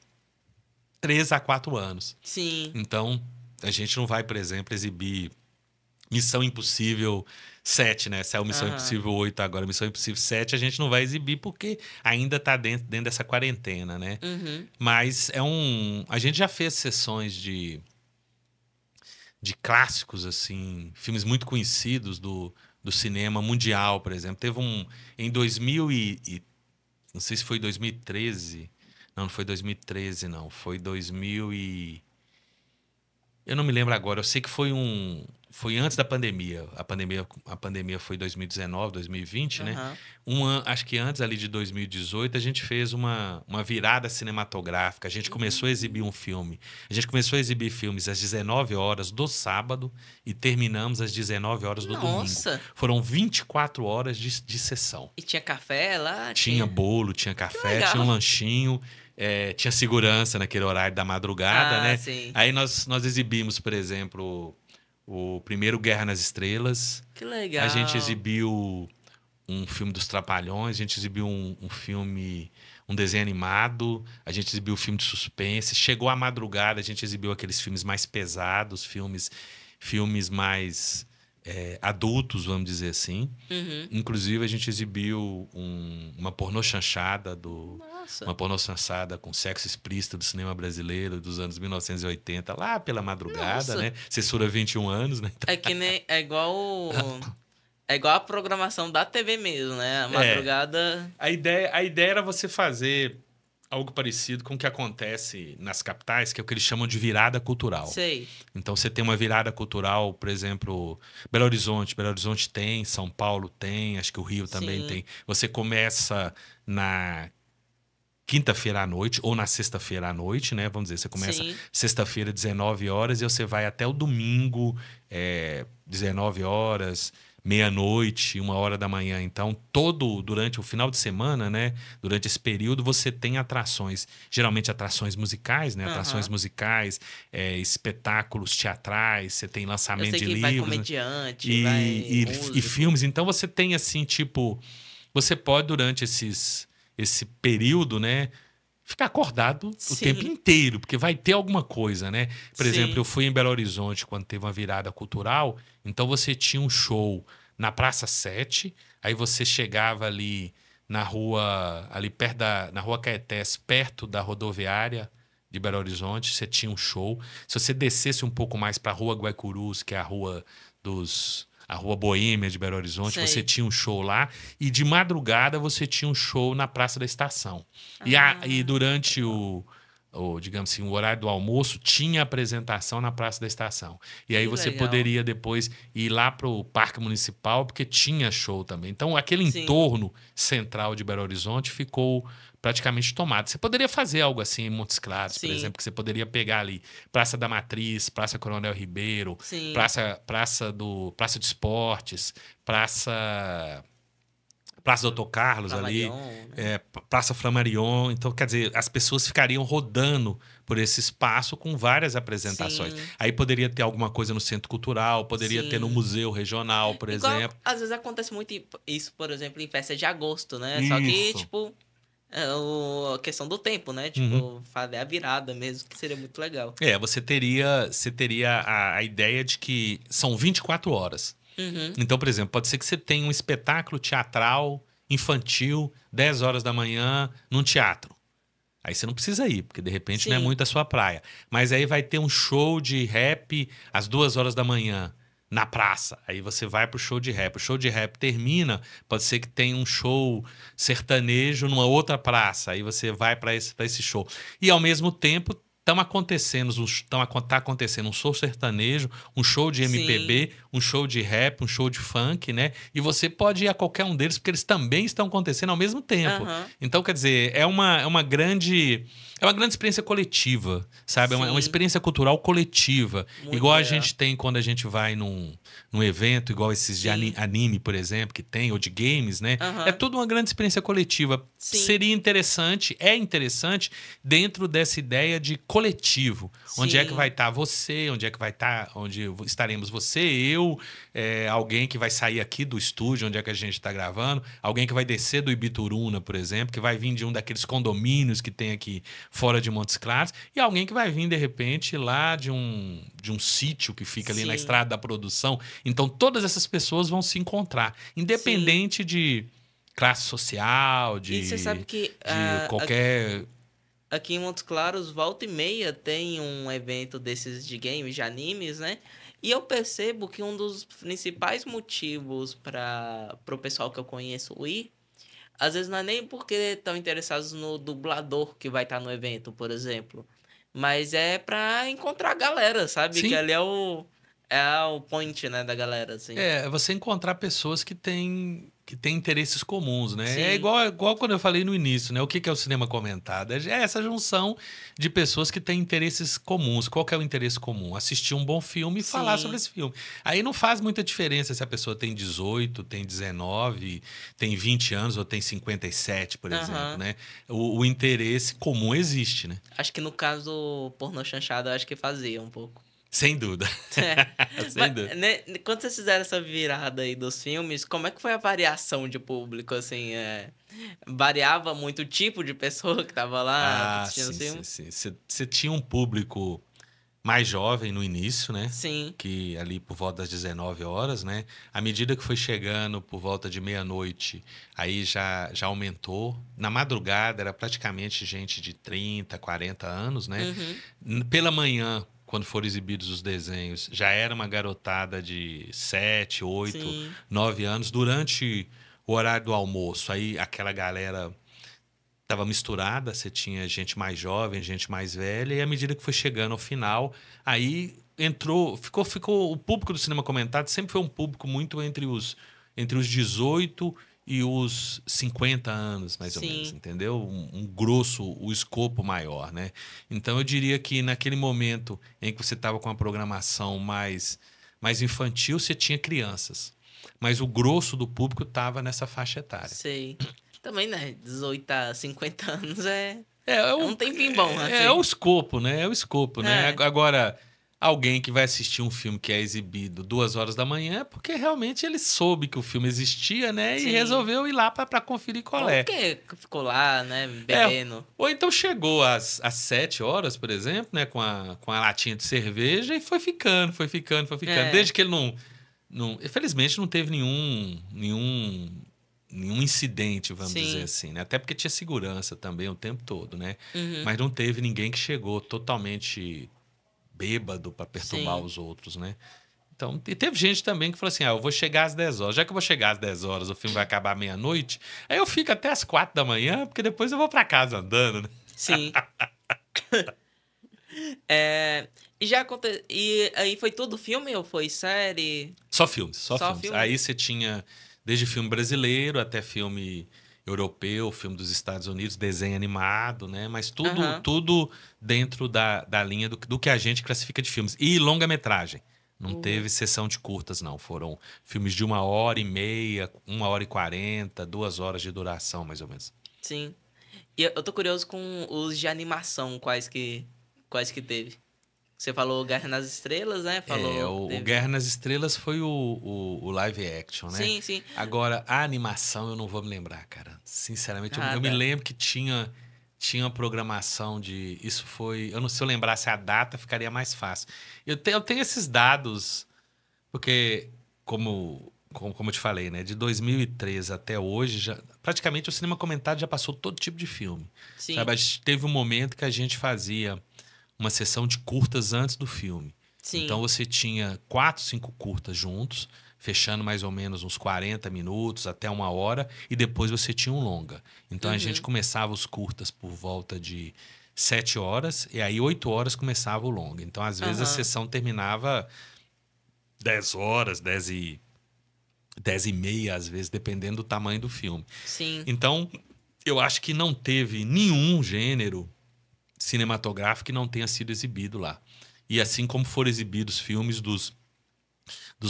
3 a 4 anos. Sim. Então, a gente não vai, por exemplo, exibir Missão Impossível 7, né? Se é o Missão Aham. Impossível 8 agora, Missão Impossível 7, a gente não vai exibir porque ainda tá dentro dessa quarentena, né? Uhum. Mas a gente já fez sessões de clássicos, assim, filmes muito conhecidos do cinema mundial, por exemplo. Teve em 2000 não sei se foi 2013. Não, não foi 2013, não. Foi 2000 e... Eu não me lembro agora. Eu sei que foi antes da pandemia. A pandemia foi 2019, 2020, né? Aham. Acho que antes ali de 2018 a gente fez uma virada cinematográfica. A gente começou a exibir um filme. A gente começou a exibir filmes às 19 horas do sábado e terminamos às 19 horas do domingo. Nossa. Foram 24 horas de sessão. E tinha café lá? Tinha Tinha. bolo, tinha Que café, tinha um legal. lanchinho, tinha segurança naquele horário da madrugada, Ah, né? sim. Aí nós exibimos, por exemplo, o primeiro Guerra nas Estrelas. Que A gente legal. exibiu um filme dos Trapalhões, a gente exibiu um filme, um desenho animado, a gente exibiu um filme de suspense. Chegou a madrugada, a gente exibiu aqueles filmes mais pesados, filmes mais adultos, vamos dizer assim. Uhum. Inclusive, a gente exibiu uma pornô chanchada Nossa. uma pornô chanchada com sexo explícito do cinema brasileiro dos anos 1980, lá pela madrugada, Nossa. né? Censura 21 anos, né? É que nem. É igual a programação da TV mesmo, né? A É, madrugada. a ideia era você fazer algo parecido com o que acontece nas capitais, que é o que eles chamam de virada cultural. Sei. Então, você tem uma virada cultural, por exemplo, Belo Horizonte. Belo Horizonte tem, São Paulo tem, acho que o Rio também Sim. tem. Você começa na quinta-feira à noite ou na sexta-feira à noite, né? Vamos dizer, você começa Sim. sexta-feira, 19 horas, e você vai até o domingo, 19 horas, meia-noite, 1 hora da manhã. Então, durante o final de semana, né? Durante esse período, você tem atrações, geralmente atrações musicais, né? Atrações Aham. musicais, espetáculos teatrais, você tem Eu lançamento sei de que vai livros, né? comediante, vai e músico. filmes. Então, você tem assim, tipo, você pode, durante esse período, né? Ficar acordado o tempo Sim. inteiro, porque vai ter alguma coisa, né? Por exemplo, eu Sim. fui em Belo Horizonte quando teve uma virada cultural, então você tinha um show na Praça 7, aí você chegava ali na rua, ali na Rua Caetés, perto da rodoviária de Belo Horizonte, você tinha um show. Se você descesse um pouco mais para a Rua Guaicurus, que é a Rua Boêmia de Belo Horizonte, você Sei. tinha um show lá, e de madrugada você tinha um show na Praça da Estação. E Ah, durante legal. ou digamos assim, o horário do almoço, tinha apresentação na Praça da Estação. E aí Que você legal. poderia depois ir lá para o Parque Municipal, porque tinha show também. Então, aquele Sim, entorno central de Belo Horizonte ficou praticamente tomado. Você poderia fazer algo assim em Montes Claros, por sim, exemplo, que você poderia pegar ali Praça da Matriz, Praça Coronel Ribeiro, sim. Praça de Esportes, Praça Doutor Carlos ali, Flamarion, né? Praça Flamarion. Então, quer dizer, as pessoas ficariam rodando por esse espaço com várias apresentações. Sim, Aí poderia ter alguma coisa no Centro Cultural, poderia ter no sim. Museu Regional, por Igual, exemplo. às vezes acontece muito isso, por exemplo, em festa de agosto, né? Só que, Isso. tipo, a questão do tempo, né? Uhum. Tipo, fazer a virada mesmo, que seria muito legal. Você teria a ideia de que são 24 horas. Uhum. Então, por exemplo, pode ser que você tenha um espetáculo teatral infantil, 10 horas da manhã, num teatro. Aí você não precisa ir, porque de repente não é Sim, muito a sua praia. Mas aí vai ter um show de rap às 2 horas da manhã, na praça. Aí você vai pro show de rap. O show de rap termina, pode ser que tenha um show sertanejo numa outra praça. Aí você vai para esse show. E ao mesmo tempo. Tá acontecendo um show sertanejo, um show de sim. MPB, um show de rap, um show de funk, né? E você pode ir a qualquer um deles, porque eles também estão acontecendo ao mesmo tempo. Aham. Então, quer dizer, é uma grande experiência coletiva, sabe? É uma Sim. experiência cultural coletiva. Muito Igual a legal. gente tem quando a gente vai num evento, igual esses de Sim. anime, por exemplo, que tem, ou de games, né? É Aham. tudo uma grande experiência coletiva. Sim. Seria interessante, é interessante, dentro dessa ideia de coletivo. Onde é que vai Sim. estar você, onde é que vai estar, onde estaremos você, eu, alguém que vai sair aqui do estúdio, onde é que a gente está gravando, alguém que vai descer do Ibituruna, por exemplo, que vai vir de um daqueles condomínios que tem aqui fora de Montes Claros, e alguém que vai vir, de repente, lá de um sítio que fica ali na Sim. estrada da produção. Então, todas essas pessoas vão se encontrar, Sim. independente de classe social, E você sabe que de qualquer. aqui em Montes Claros, volta e meia, tem um evento desses de games, de animes, né? E eu percebo que um dos principais motivos para o pessoal que eu conheço ir, às vezes não é nem porque estão interessados no dublador que vai estar no evento, por exemplo, mas é pra encontrar a galera, sabe? Que Sim, ali é o point, né, da galera, assim. você encontrar pessoas que têm interesses comuns, né? É Sim, igual quando eu falei no início, né? O que é o cinema comentado? É essa junção de pessoas que têm interesses comuns. Qual que é o interesse comum? Assistir um bom filme e falar sobre sim, esse filme. Aí não faz muita diferença se a pessoa tem 18, tem 19, tem 20 anos ou tem 57, por exemplo, aham. né? O interesse comum existe, né? Acho que no caso do pornô chanchado, eu acho que fazia um pouco. Sem dúvida. Mas, Sem dúvida. né, quando vocês fizeram essa virada aí dos filmes, como é que foi a variação de público, assim, variava muito o tipo de pessoa que tava lá Ah, assistindo os sim, sim, filmes? sim. Você tinha um público mais jovem no início, né? Sim, Que ali por volta das 19 horas, né? À medida que foi chegando por volta de meia-noite, aí já aumentou. Na madrugada era praticamente gente de 30, 40 anos, né? uhum, Pela manhã, quando foram exibidos os desenhos, já era uma garotada de 7, 8, sim, 9 anos. Durante o horário do almoço, aí aquela galera estava misturada, você tinha gente mais jovem, gente mais velha, e à medida que foi chegando ao final, aí ficou o público do cinema comentado sempre foi um público muito entre os 18 e os 50 anos, mais ou menos, sim, entendeu? O escopo maior, né? Então eu diria que naquele momento em que você estava com a programação mais infantil, você tinha crianças. Mas o grosso do público estava nessa faixa etária. sei. Também, né, 18 a 50 anos É, é, é o, um tempinho bom, é o assim. escopo, né? É o escopo, né? É, Agora, alguém que vai assistir um filme que é exibido 2 horas da manhã é porque realmente ele soube que o filme existia, né? E sim. resolveu ir lá para conferir qual Ou é. porque ficou lá, né, É, bebendo. ou então chegou às 7 horas, por exemplo, né? Com a latinha de cerveja e foi ficando, foi ficando, foi ficando. É, Desde que ele não, infelizmente não teve nenhum incidente, vamos dizer sim. assim, né? Até porque tinha segurança também o tempo todo, né? Uhum, Mas não teve ninguém que chegou totalmente bêbado para perturbar sim. os outros, né? Então, e teve gente também que falou assim: eu vou chegar às 10 horas. Já que eu vou chegar às 10 horas, o filme vai acabar meia-noite, aí eu fico até às 4 da manhã, porque depois eu vou para casa andando, né? Sim. É, e já e aí foi tudo filme ou foi série? Só filmes, só Só filmes. filme? Aí você tinha desde filme brasileiro até filme europeu, filme dos Estados Unidos, desenho animado, né? Mas tudo, Aham. tudo dentro da linha do que a gente classifica de filmes. E longa-metragem. Não Uhum. teve sessão de curtas, não. Foram filmes de 1h30, 1h40, 2 horas de duração, mais ou menos. Sim. E eu tô curioso com os de animação, quais que teve. Você falou Guerra nas Estrelas, né? É, Falou que o teve. Guerra nas Estrelas foi o live action, né? Sim, sim. Agora, a animação eu não vou me lembrar, cara. Sinceramente, eu me Nada. lembro que tinha uma programação de. Isso foi. Eu não sei se eu lembrasse a data, ficaria mais fácil. Eu tenho esses dados, porque, como eu te falei, né? De 2013 até hoje, praticamente o cinema comentado já passou todo tipo de filme. Sabe? Sim, A gente teve um momento que a gente fazia uma sessão de curtas antes do filme. Então sim. você tinha 4, 5 curtas juntos, fechando mais ou menos uns 40 minutos até 1 hora, e depois você tinha um longa. Então a gente Uhum. começava os curtas por volta de 7 horas, e aí 8 horas começava o longa. Então, às vezes, a Aham. sessão terminava 10 horas, 10h30, às vezes, dependendo do tamanho do filme. Sim. Então, eu acho que não teve nenhum gênero cinematográfico que não tenha sido exibido lá. E assim como foram exibidos filmes dos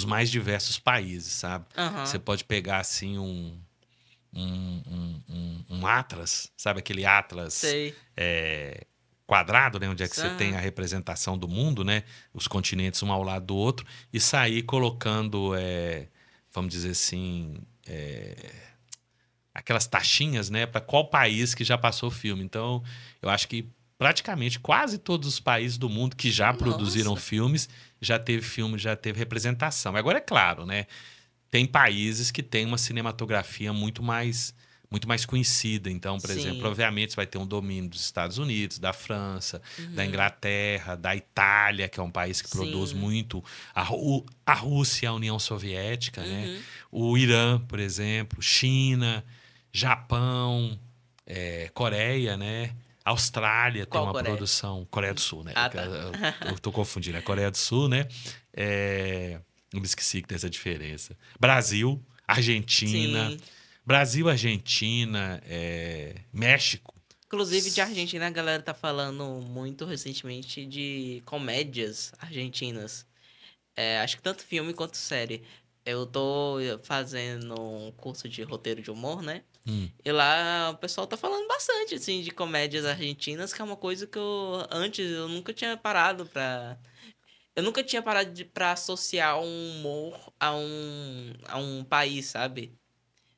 mais diversos países, sabe? Você Aham. pode pegar assim um atlas, sabe? Aquele atlas Sei. quadrado, né? Onde é que você tem a Aham. representação do mundo, né? Os continentes um ao lado do outro, e sair colocando, vamos dizer assim, aquelas taxinhas, né, para qual país que já passou o filme. Então, eu acho que praticamente quase todos os países do mundo que já produziram Nossa. filmes já teve filme, já teve representação. Agora é claro, né, tem países que têm uma cinematografia muito mais conhecida. Então, por exemplo, Sim. obviamente você vai ter um domínio dos Estados Unidos, da França, da Uhum. Inglaterra, da Itália, que é um país que produz Sim. muito, a Rússia, a União Soviética, né? Uhum. O Irã, por exemplo, China, Japão, Coreia, né? Austrália tem Qual uma Coreia? produção, Coreia do Sul, né? Ah, tá. Eu tô confundindo, é Coreia do Sul, né? Eu me esqueci que tem essa diferença. Brasil, Argentina, Sim. Brasil, Argentina, México. Inclusive, de Argentina, a galera tá falando muito recentemente de comédias argentinas. É, acho que tanto filme quanto série. Eu tô fazendo um curso de roteiro de humor, né? Hum. E lá o pessoal tá falando bastante, assim, de comédias argentinas, que é uma coisa que antes eu nunca tinha parado pra... Eu nunca tinha parado pra associar um humor a um país, sabe?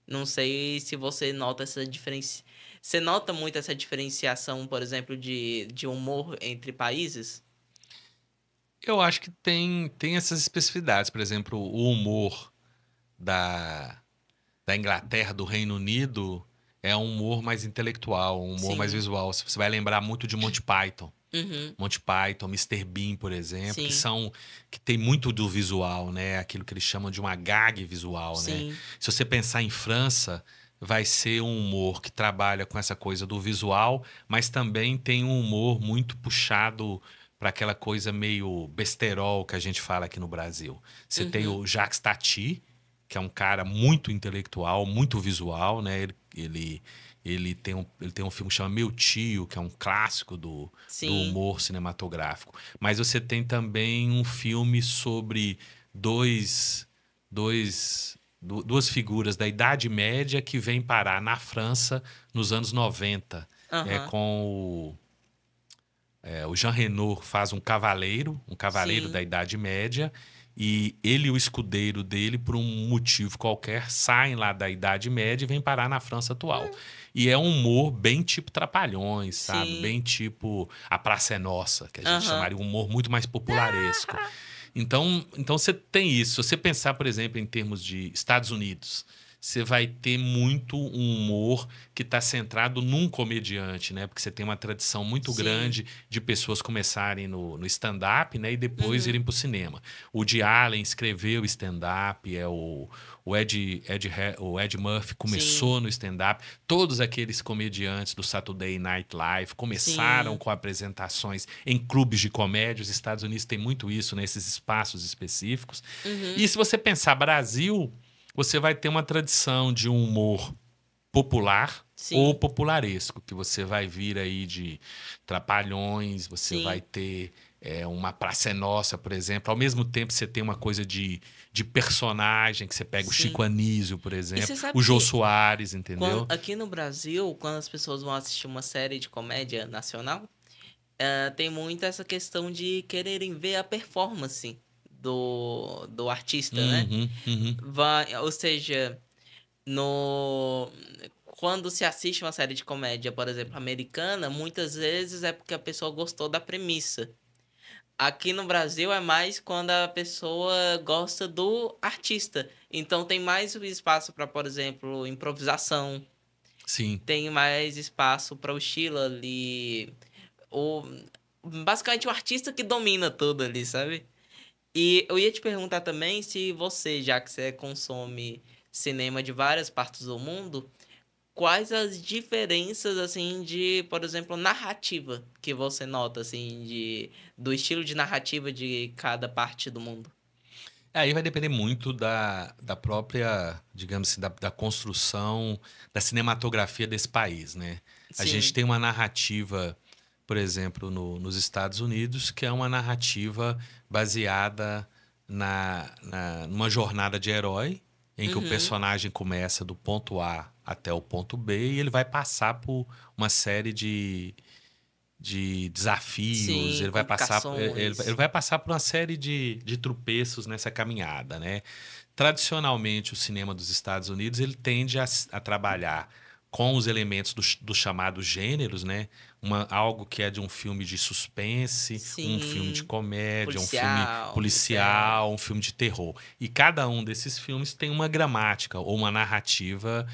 Não sei se você nota essa diferença. Você nota muito essa diferenciação, por exemplo, de humor entre países? Eu acho que tem essas especificidades. Por exemplo, o humor da, da Inglaterra, do Reino Unido, é um humor mais intelectual, um humor mais Sim. visual. Você vai lembrar muito de Monty Python. Uhum. Monty Python, Mister Bean, por exemplo, Sim. que tem muito do visual, né? Aquilo que eles chamam de uma gag visual, né? Sim. Se você pensar em França, vai ser um humor que trabalha com essa coisa do visual, mas também tem um humor muito puxado para aquela coisa meio besterol que a gente fala aqui no Brasil. Você tem Uhum. o Jacques Tati, que é um cara muito intelectual, muito visual, né? Ele tem um filme que chama Meu Tio, que é um clássico do Sim. humor cinematográfico. Mas você tem também um filme sobre dois, duas figuras da Idade Média que vêm parar na França nos anos 90. É Aham. com o Jean Reno faz um cavaleiro da Sim. Idade Média, e ele e o escudeiro dele, por um motivo qualquer, saem lá da Idade Média e vêm parar na França atual. E é um humor bem tipo Trapalhões, sabe? Sim. Bem tipo A Praça é Nossa, que a gente Aham. chamaria um humor muito mais popularesco. Então você tem isso. Se você pensar, por exemplo, em termos de Estados Unidos, você vai ter muito um humor que está centrado num comediante, né? Porque você tem uma tradição muito Sim. grande de pessoas começarem no stand-up, né? E depois Uhum. irem para o cinema. O Woody Allen escreveu stand-up, o Ed Murphy Sim. começou no stand-up. Todos aqueles comediantes do Saturday Night Live começaram Sim. com apresentações em clubes de comédia. Os Estados Unidos tem muito isso, nesses espaços específicos. Uhum. E se você pensar Brasil, você vai ter uma tradição de um humor popular ou Sim. popularesco, que você vai vir aí de Trapalhões, você vai Sim. ter uma Praça é Nossa, por exemplo. Ao mesmo tempo, você tem uma coisa de personagem, que você pega o Chico Sim. Anísio, por E exemplo, você sabe o Jô que Soares, entendeu? aqui no Brasil, quando as pessoas vão assistir uma série de comédia nacional, tem muito essa questão de quererem ver a performance do artista, né? Uhum, uhum. Ou seja, no quando se assiste uma série de comédia, por exemplo, americana, muitas vezes é porque a pessoa gostou da premissa. Aqui no Brasil é mais quando a pessoa gosta do artista. Então tem mais espaço para, por exemplo, improvisação, Sim. tem mais espaço para o estilo ali, o basicamente o artista que domina tudo ali, sabe? E eu ia te perguntar também se você, já que você consome cinema de várias partes do mundo, quais as diferenças, assim, de, por exemplo, narrativa que você nota, assim, do estilo de narrativa de cada parte do mundo? Aí vai depender muito da própria, digamos assim, da construção, da cinematografia desse país, né? A gente Sim. tem uma narrativa, por exemplo, nos Estados Unidos, que é uma narrativa baseada numa jornada de herói, em que o Uhum. personagem começa do ponto A até o ponto B e ele vai passar por uma série de desafios, Sim, ele complicações. vai passar por uma série de tropeços nessa caminhada, né? Tradicionalmente, o cinema dos Estados Unidos ele tende a trabalhar com os elementos dos chamados gêneros, né? Algo que é de um filme de suspense, um filme de Sim. comédia, um filme Policial, mistério. policial, um filme de terror. E cada um desses filmes tem uma gramática ou uma narrativa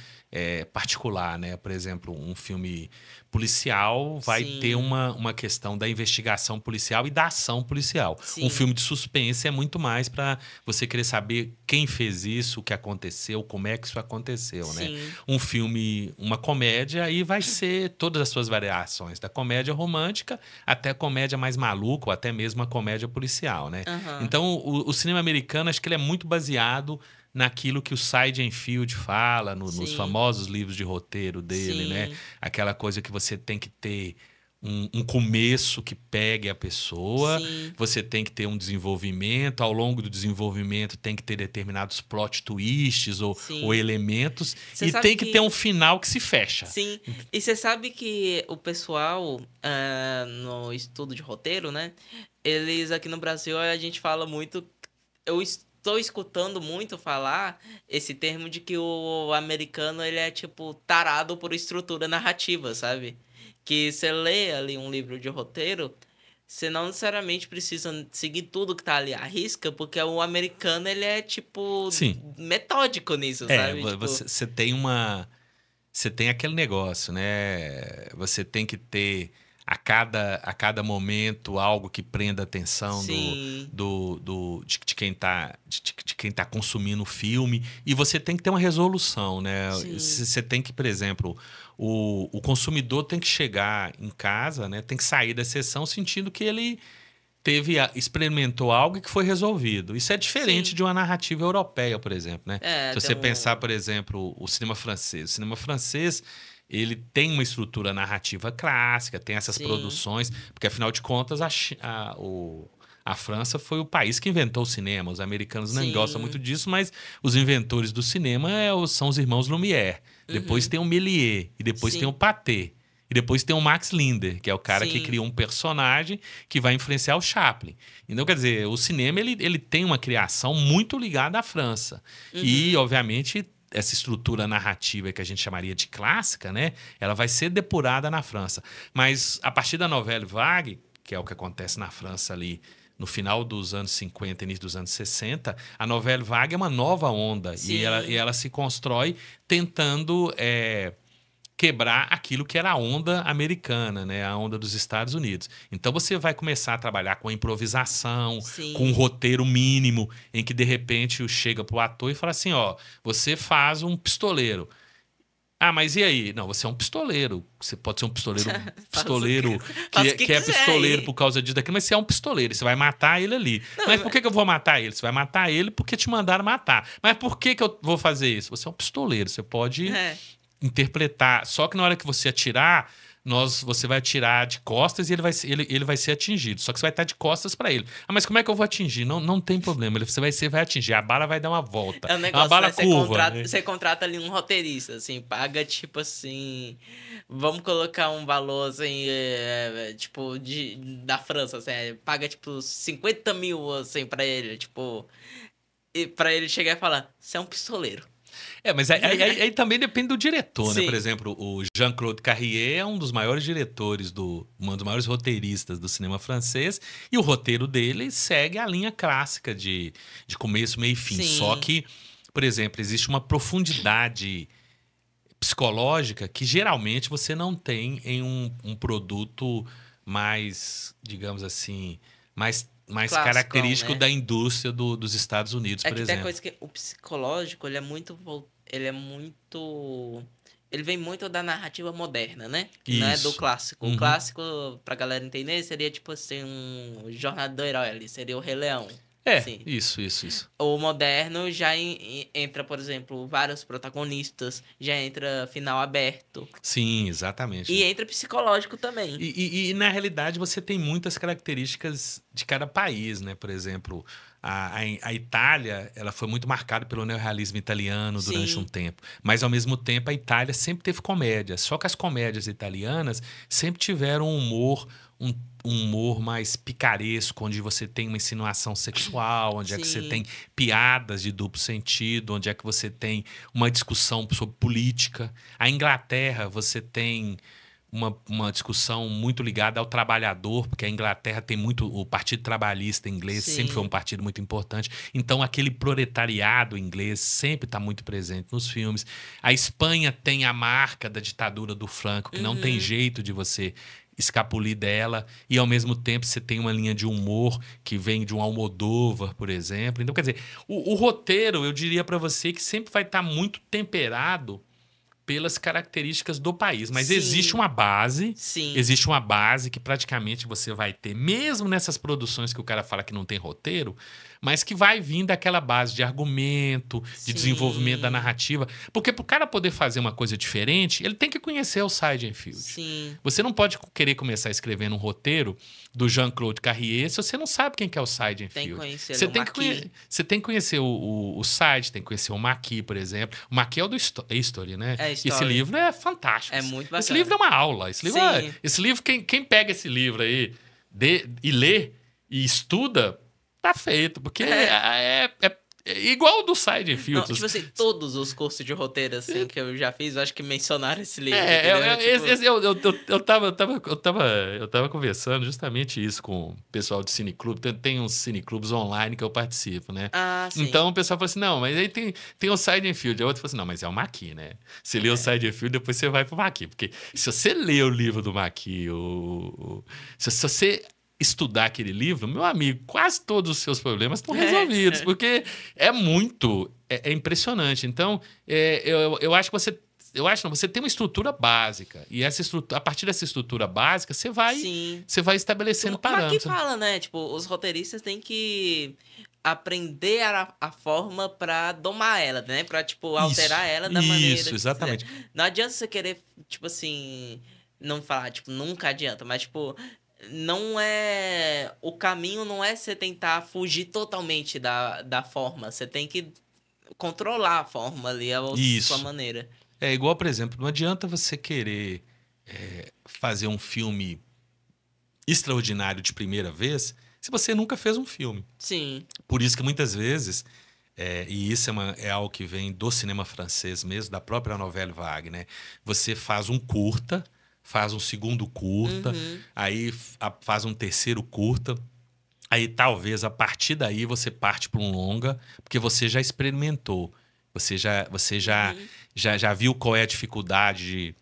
particular, né? Por exemplo, um filme policial vai ter Sim. uma questão da investigação policial e da ação policial. Um Sim. filme de suspense é muito mais para você querer saber quem fez isso, o que aconteceu, como é que isso aconteceu, né? Sim. Um filme, uma comédia, aí vai ser todas as suas variações, da comédia romântica até a comédia mais maluca, ou até mesmo a comédia policial, né? Aham. Então, o cinema americano, acho que ele é muito baseado naquilo que o Sidein Field fala nos Sim. famosos livros de roteiro dele, né? Sim. Aquela coisa que você tem que ter um começo que pegue a pessoa, Sim. você tem que ter um desenvolvimento, ao longo do desenvolvimento tem que ter determinados plot twists ou Sim. elementos, Você e sabe tem que ter um que final que se fecha. sim, e você sabe que o pessoal no estudo de roteiro, né? Eles aqui no Brasil a gente fala muito. Eu estou escutando muito falar esse termo de que o americano ele é tipo tarado por estrutura narrativa, sabe? Que você lê ali um livro de roteiro, você não necessariamente precisa seguir tudo que tá ali à risca, porque o americano ele é tipo Sim, metódico nisso, sabe? Tipo, você tem você tem aquele negócio, né? Você tem que ter a cada momento algo que prenda a atenção sim, de quem tá, de quem tá consumindo o filme. E você tem que ter uma resolução, né? sim. Você tem que, por exemplo, o consumidor tem que chegar em casa, né? Tem que sair da sessão sentindo que ele experimentou algo e que foi resolvido. Isso é diferente Sim. de uma narrativa europeia, por exemplo, né? É, Se tem você pensar, um. por exemplo, o cinema francês. O cinema francês, ele tem uma estrutura narrativa clássica, tem essas Sim. produções, porque afinal de contas a França foi o país que inventou o cinema. Os americanos não gostam muito Sim. disso, mas os inventores do cinema são os irmãos Lumière. Depois Uhum. tem o Méliès e depois tem o Sim. Pathé. E depois tem o Max Linder, que é o cara que Sim. criou um personagem que vai influenciar o Chaplin. Então, quer dizer, o cinema ele tem uma criação muito ligada à França. E, Uhum. obviamente, essa estrutura narrativa que a gente chamaria de clássica, né? Ela vai ser depurada na França. Mas a partir da novela Vague, que é o que acontece na França ali no final dos anos 50, início dos anos 60, a Nouvelle Vague é uma nova onda. Sim. E ela se constrói tentando quebrar aquilo que era a onda americana, né? A onda dos Estados Unidos. Então você vai começar a trabalhar com a improvisação, Sim. com um roteiro mínimo, em que de repente chega pro ator e fala assim, ó, você faz um pistoleiro. Ah, mas e aí? Não, você é um pistoleiro. Você pode ser um pistoleiro, que é pistoleiro por causa disso daqui, mas você é um pistoleiro. Você vai matar ele ali. Não, mas por que eu vou matar ele? Você vai matar ele porque te mandaram matar. Mas por que eu vou fazer isso? Você é um pistoleiro. Você pode interpretar. Só que na hora que você atirar, você vai atirar de costas e ele vai ser atingido. Só que você vai estar de costas para ele. Ah, mas como é que eu vou atingir? Não tem problema. Você vai atingir. A bala vai dar uma volta. É um negócio, uma bala né? curva. Você contrata ali um roteirista, assim, paga tipo assim. Vamos colocar um valor assim, tipo, da França, assim, paga tipo 50 mil, assim, pra ele, tipo. E pra ele chegar e falar: você é um pistoleiro. Mas aí também depende do diretor, né? Sim. Por exemplo, o Jean-Claude Carrier é um dos maiores diretores, um dos maiores roteiristas do cinema francês, e o roteiro dele segue a linha clássica de começo, meio e fim. Sim. Só que, por exemplo, existe uma profundidade psicológica que geralmente você não tem em um produto mais, digamos assim, mais Classicão, característico, né? da indústria dos Estados Unidos, por que exemplo. tem coisa que o psicológico, ele é muito. Ele vem muito da narrativa moderna, né? Que não é do Isso. clássico. Uhum. O clássico, pra galera entender, seria tipo assim, um Jornada do Herói ali, seria o Rei Leão. Sim. Isso. O moderno já entra, por exemplo, vários protagonistas, já entra final aberto. Sim, exatamente. E entra psicológico também. E na realidade você tem muitas características de cada país, né? Por exemplo, a Itália, ela foi muito marcada pelo neorrealismo italiano durante Sim. um tempo. Mas, ao mesmo tempo, a Itália sempre teve comédia. Só que as comédias italianas sempre tiveram um humor mais picaresco, onde você tem uma insinuação sexual, onde é que você Sim. tem piadas de duplo sentido, onde é que você tem uma discussão sobre política. A Inglaterra, você tem uma discussão muito ligada ao trabalhador, porque a Inglaterra tem muito... O Partido Trabalhista inglês Sim. sempre foi um partido muito importante. Então, aquele proletariado inglês sempre está muito presente nos filmes. A Espanha tem a marca da ditadura do Franco, que não tem jeito de você escapulir dela, e ao mesmo tempo você tem uma linha de humor que vem de um Almodóvar, por exemplo. Então, quer dizer, o roteiro, eu diria para você que sempre vai estar muito temperado pelas características do país, mas Sim. existe uma base, Sim. existe uma base que praticamente você vai ter, mesmo nessas produções que o cara fala que não tem roteiro, mas que vai vir daquela base de argumento, de Sim. desenvolvimento da narrativa, porque pro cara poder fazer uma coisa diferente, ele tem que conhecer o Seidenfeld. Sim. Você não pode querer começar escrevendo um roteiro do Jean-Claude Carrier se você não sabe quem que é o Seidenfeld. Tem que conhecer Você o Maquis. Você tem que conhecer o Side, tem que conhecer o Maquis, por exemplo. O Maquis é o do History, né? É History. Esse livro é fantástico. É muito bacana. Esse livro é uma aula. Esse livro, Sim. quem pega esse livro aí e lê e estuda, tá feito. Porque é igual o do Seidenfeld. Não, tipo assim, todos os cursos de roteiro assim, que eu já fiz, eu acho que mencionaram esse livro. Eu tava conversando justamente isso com o pessoal de cineclube. Tem uns cineclubes online que eu participo, né? Ah, sim. Então o pessoal fala assim, não, mas aí tem o Seidenfeld. Aí o outro fala assim, não, mas é o Maquis, né? Você lê o Seidenfeld, depois você vai pro Maquis. Porque se você lê o livro do Maquis, se você estudar aquele livro, meu amigo, quase todos os seus problemas estão resolvidos, porque é impressionante. Então, eu acho que você tem uma estrutura básica, e a partir dessa estrutura básica, você vai estabelecendo parâmetros. Mas que fala, né? Tipo, os roteiristas têm que aprender a forma pra domar ela, né? Pra, tipo, alterar ela da maneira Isso, que exatamente. quiser. Não adianta você querer, tipo assim, não falar, tipo, nunca adianta, mas, tipo, o caminho não é você tentar fugir totalmente da forma. Você tem que controlar a forma ali, a sua maneira. É igual, por exemplo, não adianta você querer fazer um filme extraordinário de primeira vez se você nunca fez um filme. Sim. Por isso que muitas vezes, e isso é algo que vem do cinema francês mesmo, da própria Nouvelle Vague, né? Você faz um curta, faz um segundo curta, aí faz um terceiro curta, Aí talvez a partir daí você parte para um longa, porque você já experimentou. Você Uhum. já viu qual é a dificuldade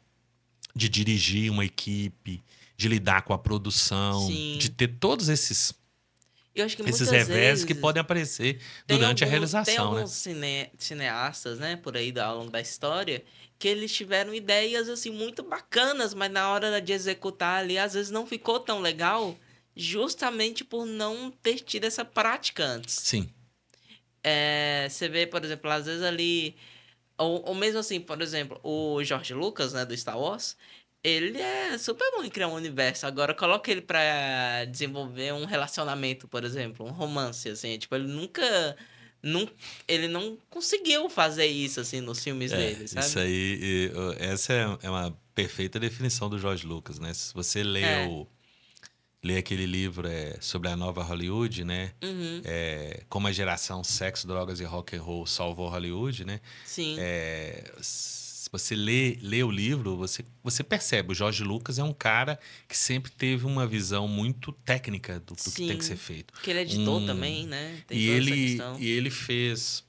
de dirigir uma equipe, de lidar com a produção, de Sim. ter todos Eu acho que esses muitas revés que vezes podem aparecer tem durante a algum, tem realização, né? alguns cineastas, né, por aí ao longo da história, que eles tiveram ideias assim muito bacanas, mas na hora de executar ali, às vezes não ficou tão legal, justamente por não ter tido essa prática antes. Sim. Você vê, por exemplo, às vezes ali. Ou mesmo assim, por exemplo, o George Lucas, né, do Star Wars, ele é super bom em criar um universo. Agora, coloca ele pra desenvolver um relacionamento, por exemplo, um romance, assim. Tipo, ele nunca. Nun, ele não conseguiu fazer isso, assim, nos filmes dele, Isso sabe? aí, essa é uma perfeita definição do George Lucas, né? Se você É. lê aquele livro sobre a nova Hollywood, né? Uhum. Como a geração sexo, drogas e rock and roll salvou Hollywood, né? Sim. Se você lê o livro, você percebe. O George Lucas é um cara que sempre teve uma visão muito técnica do que tem que ser Sim. feito. Que ele é editor também, né? Tem E toda essa ele, questão. e ele fez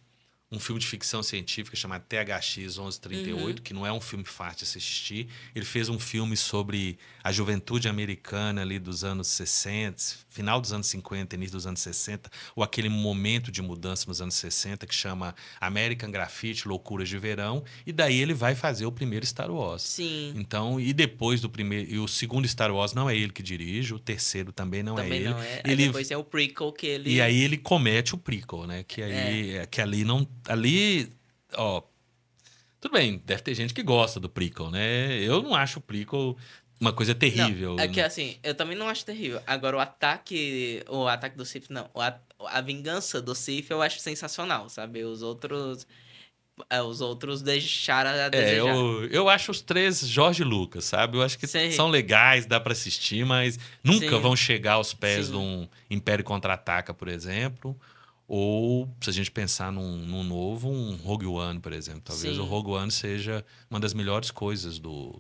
um filme de ficção científica chamado THX Uhum. 1138, que não é um filme fácil de assistir. Ele fez um filme sobre a juventude americana ali dos anos 60, final dos anos 50, início dos anos 60, ou aquele momento de mudança nos anos 60 que chama American Graffiti, Loucuras de Verão, e daí ele vai fazer o primeiro Star Wars. Sim. Então, e depois do primeiro, e o segundo Star Wars não é ele que dirige, o terceiro também não é Também ele. não é. Aí Ele depois tem o prequel que e aí ele. ele comete o prequel, né? É. Que ali não, ali, ó, tudo bem, deve ter gente que gosta do prequel, né? Eu não acho o prequel uma coisa Não, terrível, é que né? assim, eu também não acho terrível. Agora, o ataque do Sith, não. A vingança do Sith eu acho sensacional, sabe? Os outros deixaram a desejar. Eu acho os três Jorge Lucas, sabe? Eu acho que Sim, são legais, dá pra assistir, mas nunca vão sim, chegar aos pés de sim, um Império Contra-Ataca, por exemplo. Ou, se a gente pensar num novo, um Rogue One, por exemplo. Talvez o sim, Rogue One seja uma das melhores coisas do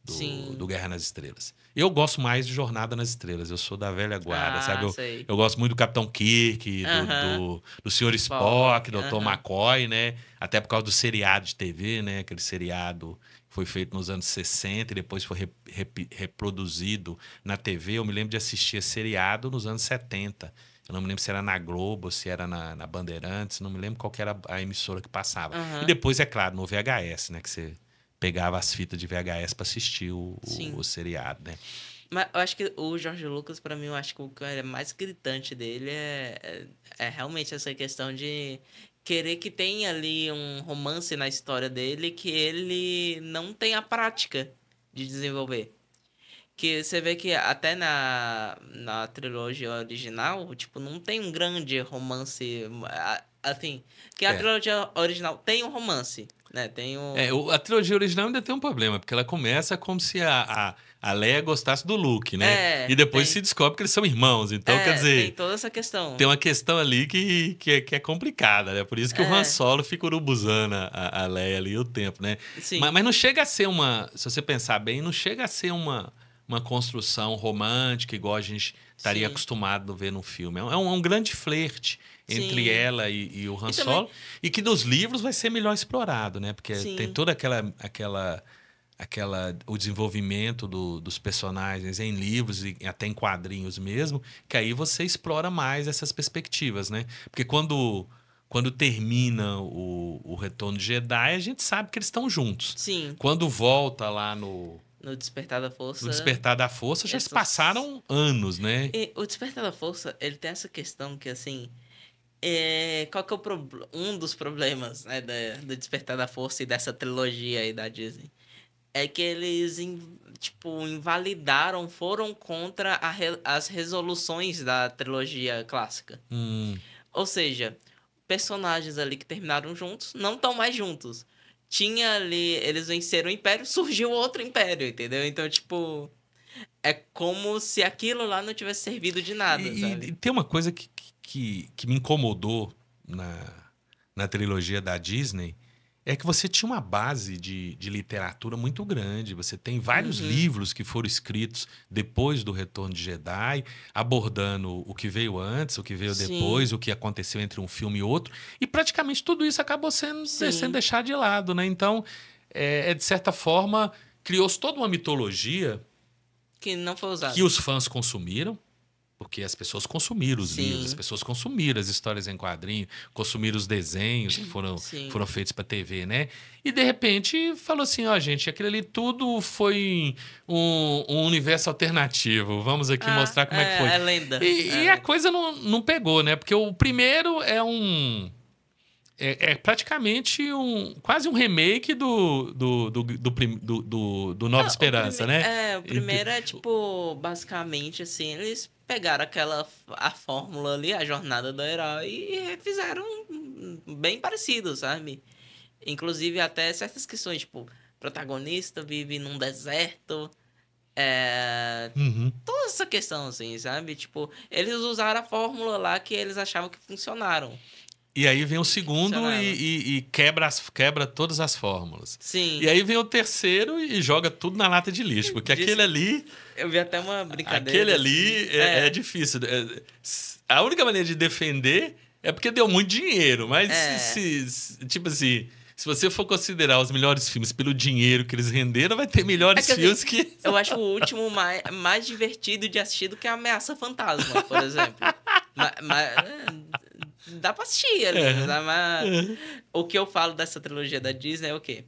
sim. Guerra nas Estrelas. Eu gosto mais de Jornada nas Estrelas. Eu sou da velha guarda, sabe? Ah, Eu, sei. eu gosto muito do Capitão Kirk, Aham. do Sr. Spock, Spock, do Dr. aham. McCoy, né? Até por causa do seriado de TV, né? Aquele seriado que foi feito nos anos 60 e depois foi reproduzido na TV. Eu me lembro de assistir esse seriado nos anos 70. Eu não me lembro se era na Globo, se era na Bandeirantes, não me lembro qual que era a emissora que passava. E Aham. depois, é claro, no VHS, né? Que você pegava as fitas de VHS para assistir o Sim. seriado, né? Mas eu acho que o Jorge Lucas, pra mim, eu acho que o que é mais gritante dele é realmente essa questão de querer que tenha ali um romance na história dele que ele não tem a prática de desenvolver. Que você vê que até na trilogia original, tipo, não tem um grande romance, assim, que a É. trilogia original tem um romance, né? Tem o... A trilogia original ainda tem um problema, porque ela começa como se a Leia gostasse do Luke, né? E depois se Tem... descobre que eles são irmãos. Então, quer Tem dizer, toda essa tem questão. uma questão ali que é complicada, né? Por isso que o Han É, Solo fica urubuzando a Leia ali o tempo, né? Mas, sim. mas não chega a ser uma. Se você pensar bem, não chega a ser uma construção romântica, igual a gente estaria Sim, acostumado a ver no filme. É um grande flerte entre sim. ela e o Han E também, Solo, e que nos livros vai ser melhor explorado, né? Porque tem sim, toda o desenvolvimento dos personagens em livros e até em quadrinhos mesmo, que aí você explora mais essas perspectivas, né? Porque quando termina o Retorno de Jedi, a gente sabe que eles estão juntos. sim. Quando volta lá No Despertar da no Força, Despertar da Força, já eles se são... passaram anos, né? E o Despertar da Força, ele tem essa questão que, assim, qual que é um dos problemas, né, do Despertar da Força e dessa trilogia aí da Disney? É que eles, tipo, invalidaram, foram contra as resoluções da trilogia clássica. Hum, Ou seja, personagens ali que terminaram juntos não estão mais juntos. Tinha ali, eles venceram o Império, surgiu outro Império, entendeu? Então, tipo, é como se aquilo lá não tivesse servido de nada, e sabe? tem uma coisa que me incomodou na trilogia da Disney, é que você tinha uma base de literatura muito grande. Você tem vários Uhum. livros que foram escritos depois do Retorno de Jedi, abordando o que veio antes, o que veio Sim, depois, o que aconteceu entre um filme e outro. E praticamente tudo isso acabou sendo sim. deixado de lado, né? Então, de certa forma, criou-se toda uma mitologia Que não foi que usado. os fãs consumiram, porque as pessoas consumiram os livros, as Sim, pessoas consumiram as histórias em quadrinho, consumiram os desenhos que sim. foram feitos para TV, né? E de repente falou assim: ó, gente, aquilo ali tudo foi um universo alternativo. Vamos aqui Ah, mostrar como é que foi. é lenda. E a coisa não pegou, né? Porque o primeiro é um. É praticamente quase um remake do Nova Esperança, né? O primeiro é tipo, basicamente assim, eles pegaram a fórmula ali, a jornada do herói e refizeram bem parecido, sabe? Inclusive até certas questões, tipo, protagonista vive num deserto, Uhum. toda essa questão assim, sabe? Tipo, eles usaram a fórmula lá que eles achavam que funcionaram, E aí vem o que segundo funcionava. e quebra todas as fórmulas. E Sim, aí vem o terceiro e joga tudo na lata de lixo, porque disse, eu vi até uma brincadeira aquele desse. ali é difícil. A única maneira de defender é porque deu muito dinheiro, mas É. tipo assim, se você for considerar os melhores filmes pelo dinheiro que eles renderam, vai ter É melhores que assim, filmes que. eu acho o último mais divertido de assistir do que a Ameaça Fantasma, por exemplo. Dá pra assistir ali, É. sabe? Mas É. o que eu falo dessa trilogia da Disney é o quê?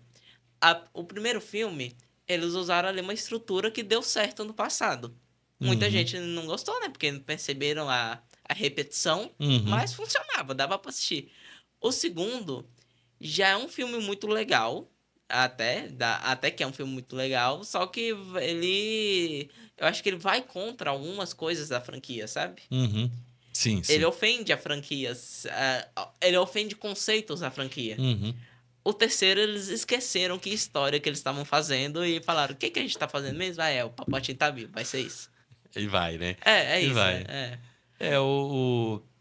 O primeiro filme, eles usaram ali uma estrutura que deu certo no passado. Muita Uhum. gente não gostou, né? Porque não perceberam a repetição, Uhum. mas funcionava, dava pra assistir. O segundo já é um filme muito legal, até que é um filme muito legal, só que eu acho que ele vai contra algumas coisas da franquia, sabe? Uhum. Sim, Ele sim. ofende a franquia, ele ofende conceitos da franquia. Uhum. O terceiro, eles esqueceram que história que eles estavam fazendo e falaram: o que que a gente tá fazendo mesmo? Ah, o Papotinho tá vivo, vai ser isso. E vai, né? É E isso, vai. é.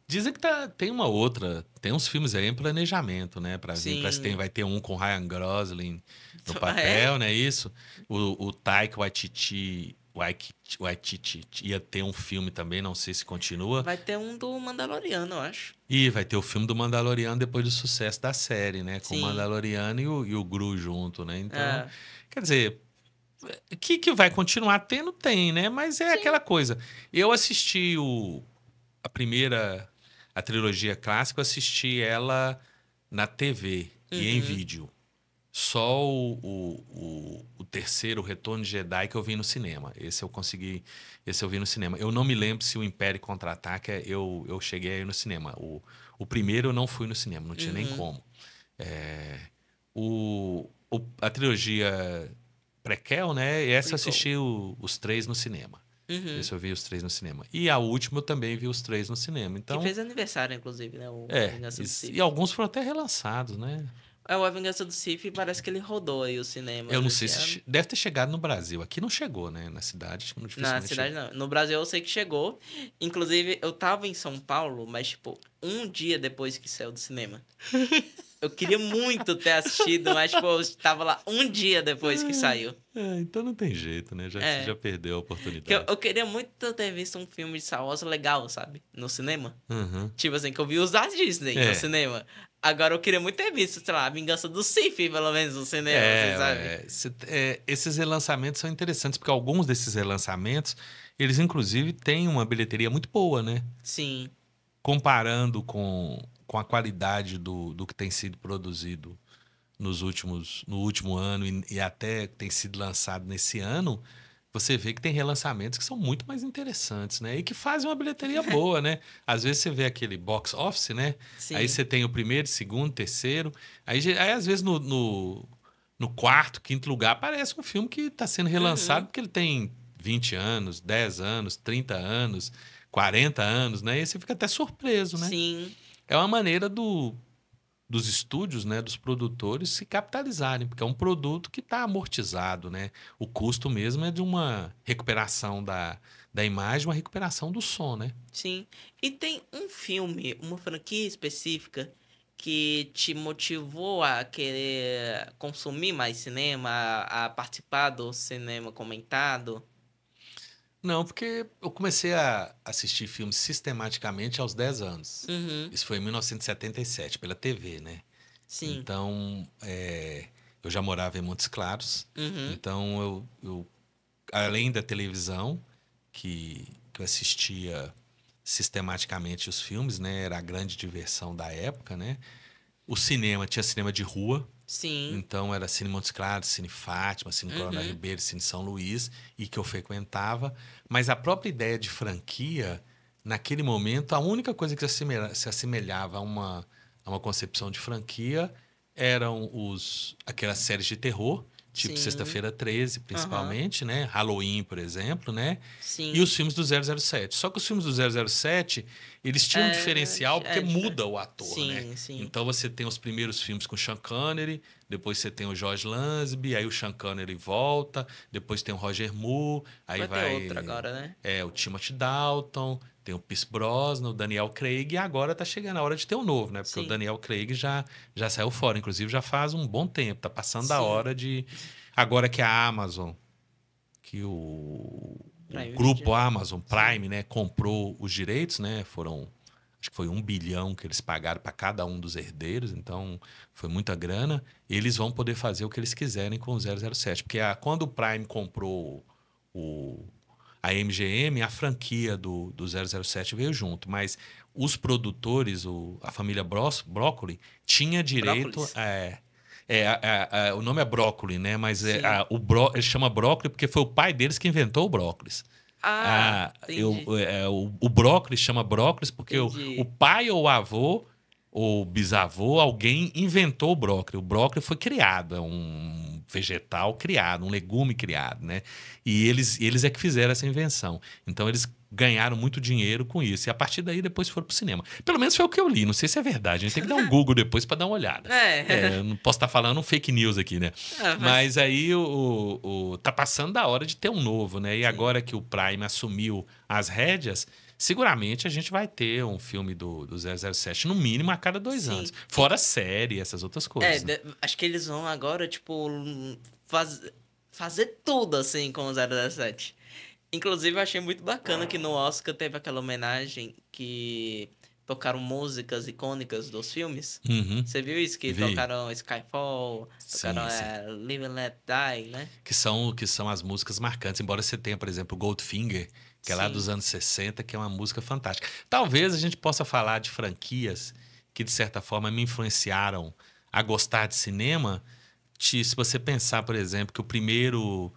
Dizem que tem uma outra, tem uns filmes aí em planejamento, né? Pra vir, parece que Sim. vai ter um com Ryan Gosling no Ah, é? papel, né? Isso. O Taika Waititi ia ter um filme também, não sei se continua. Vai ter um do Mandaloriano, eu acho. E vai ter o filme do Mandaloriano depois do sucesso da série, né? Com o Sim. Mandaloriano e o Gru junto, né? Então, É. quer dizer, que vai continuar tendo, tem, né? Mas é Sim. aquela coisa. Eu assisti a primeira, a trilogia clássica, eu assisti ela na TV e em Uhum. vídeo. Só o terceiro, o Retorno de Jedi, que eu vi no cinema. Esse eu vi no cinema. Eu não me lembro se o Império Contra-Ataca eu cheguei aí no cinema. O primeiro eu não fui no cinema, não tinha nem Uhum. como. É, a trilogia prequel, né? Essa eu Prequel. assisti os três no cinema. Uhum. Esse eu vi os três no cinema. E a última eu também vi os três no cinema. Que Então, fez aniversário, inclusive, né? A é. Vingança do E Sith. alguns foram até relançados, né? A Vingança do Sith parece que ele rodou aí os Eu cinemas não sei esse se ano. deve ter chegado no Brasil. Aqui não chegou, né? Na cidade, acho que Na dificilmente cidade chegou. não. No Brasil eu sei que chegou. Inclusive, eu tava em São Paulo, mas, tipo, um dia depois que saiu do cinema. Eu queria muito ter assistido, mas, tipo, eu tava lá um dia depois que saiu. Então não tem jeito, né? Você já É. perdeu a Que eu, oportunidade. eu queria muito ter visto um filme de Star Wars legal, sabe? No cinema. Uhum. Tipo assim, que eu vi os da Disney no É. cinema. Agora eu queria muito ter visto, sei lá, a Vingança do Sith, pelo menos, no cinema, assim, sabe? Esses relançamentos são interessantes, porque alguns desses relançamentos, eles inclusive têm uma bilheteria muito boa, né? Sim. Comparando com a qualidade do que tem sido produzido no último ano e até tem sido lançado nesse ano, você vê que tem relançamentos que são muito mais interessantes, né? E que fazem uma bilheteria boa, né? Às vezes você vê aquele box office, né? Aí Sim. você tem o primeiro, segundo, terceiro. Aí às vezes no quarto, quinto lugar aparece um filme que está sendo relançado Uhum. porque ele tem 20 anos, 10 anos, 30 anos, 40 anos, né? E aí você fica até surpreso, né? Sim. É uma maneira dos estúdios, né, dos produtores se capitalizarem, porque é um produto que está amortizado, né? O custo mesmo é de uma recuperação da imagem, uma recuperação do som, né? Sim. E tem um filme, uma franquia específica, que te motivou a querer consumir mais cinema, a participar do cinema comentado? Não, porque eu comecei a assistir filmes sistematicamente aos 10 anos. Uhum, Isso foi em 1977, pela TV, né? sim. Então, eu já morava em Montes Claros. Uhum, Então, além da televisão, que eu assistia sistematicamente os filmes, né? Era a grande diversão da época, né? O cinema, tinha cinema de rua. sim. Então, era Cine Montes Claros, Cine Fátima, Cine Coronel Uhum, Ribeiro, Cine São Luís, e que eu frequentava. Mas a própria ideia de franquia, naquele momento, a única coisa que se assemelhava a uma concepção de franquia eram aquelas séries de terror, tipo sim. Sexta-feira 13, Aham, principalmente, né? Halloween, por exemplo, né? E sim. os filmes do 007. Só que os filmes do 007, eles tinham um diferencial porque muda o ator, né? Sim, sim. Então você tem os primeiros filmes com Sean Connery, depois você tem o George Lazenby, aí o Sean Connery volta, depois tem o Roger Moore, aí Vai ter outra vai agora, né? o Timothy Dalton, tem o Pierce Brosnan, o Daniel Craig, e agora tá chegando a hora de ter um novo, né? Porque o Sim, Daniel Craig já saiu fora, inclusive já faz um bom tempo, tá passando da sim. hora de... Agora que a Amazon, que o Prime grupo Video. Amazon Sim, Prime, né, comprou os direitos, né? Acho que foi 1 bilhão que eles pagaram para cada um dos herdeiros, então foi muita grana. Eles vão poder fazer o que eles quiserem com o 007, porque quando o Prime comprou o, a MGM, a franquia do 007 veio junto, mas os produtores, a família Broccoli, tinha direito brócolis. o nome é brócoli, né? Mas Sim. ele chama brócoli porque foi o pai deles que inventou o brócolis. Ah, entendi. O brócolis chama brócolis porque o Entendi. pai ou o avô ou bisavô, alguém inventou o brócolis. O brócolis foi criado, é um vegetal criado, um legume criado, né? E eles é que fizeram essa invenção. Então eles ganharam muito dinheiro com isso. E a partir daí depois foram pro cinema. Pelo menos foi o que eu li. Não sei se é verdade. A gente tem que dar um Google depois para dar uma olhada. É. Eu não posso estar falando um fake news aqui, né? Ah, mas. Mas aí tá passando da hora de ter um novo, né? E Sim. agora que o Prime assumiu as rédeas, seguramente a gente vai ter um filme do 007, no mínimo a cada 2 anos. Sim. Fora série, essas outras coisas, né? Acho que eles vão agora, tipo, faz, fazer tudo assim com o 007. Inclusive, eu achei muito bacana que no Oscar teve aquela homenagem que tocaram músicas icônicas dos filmes. Uhum. Você viu isso? Que Vi. tocaram Skyfall, tocaram Sim, sim. Live and Let Die, né? Que são as músicas marcantes. Embora você tenha, por exemplo, Goldfinger, que é lá dos Sim, anos 60, que é uma música fantástica. Talvez a gente possa falar de franquias que, de certa forma, me influenciaram a gostar de cinema. Se você pensar, por exemplo, que o primeiro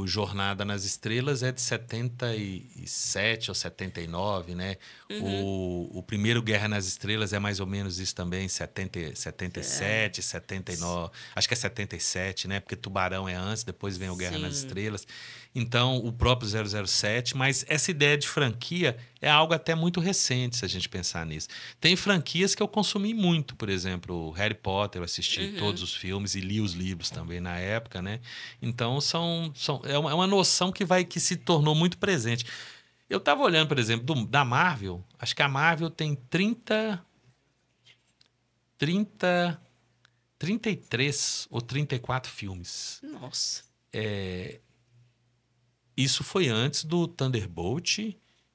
Jornada nas Estrelas é de 77 ou 79, né? uhum. O primeiro Guerra nas Estrelas é mais ou menos isso também, 70, É, 77, 79. Acho que é 77, né? Porque Tubarão é antes, depois vem o Guerra nas sim. Estrelas. Então, o próprio 007, mas essa ideia de franquia é algo até muito recente, se a gente pensar nisso. Tem franquias que eu consumi muito, por exemplo, Harry Potter, eu assisti todos Uhum. os filmes e li os livros também na época, né? Então é uma noção que se tornou muito presente. Eu estava olhando, por exemplo, da Marvel, acho que a Marvel tem 30, 33 ou 34 filmes. Nossa. Isso foi antes do Thunderbolt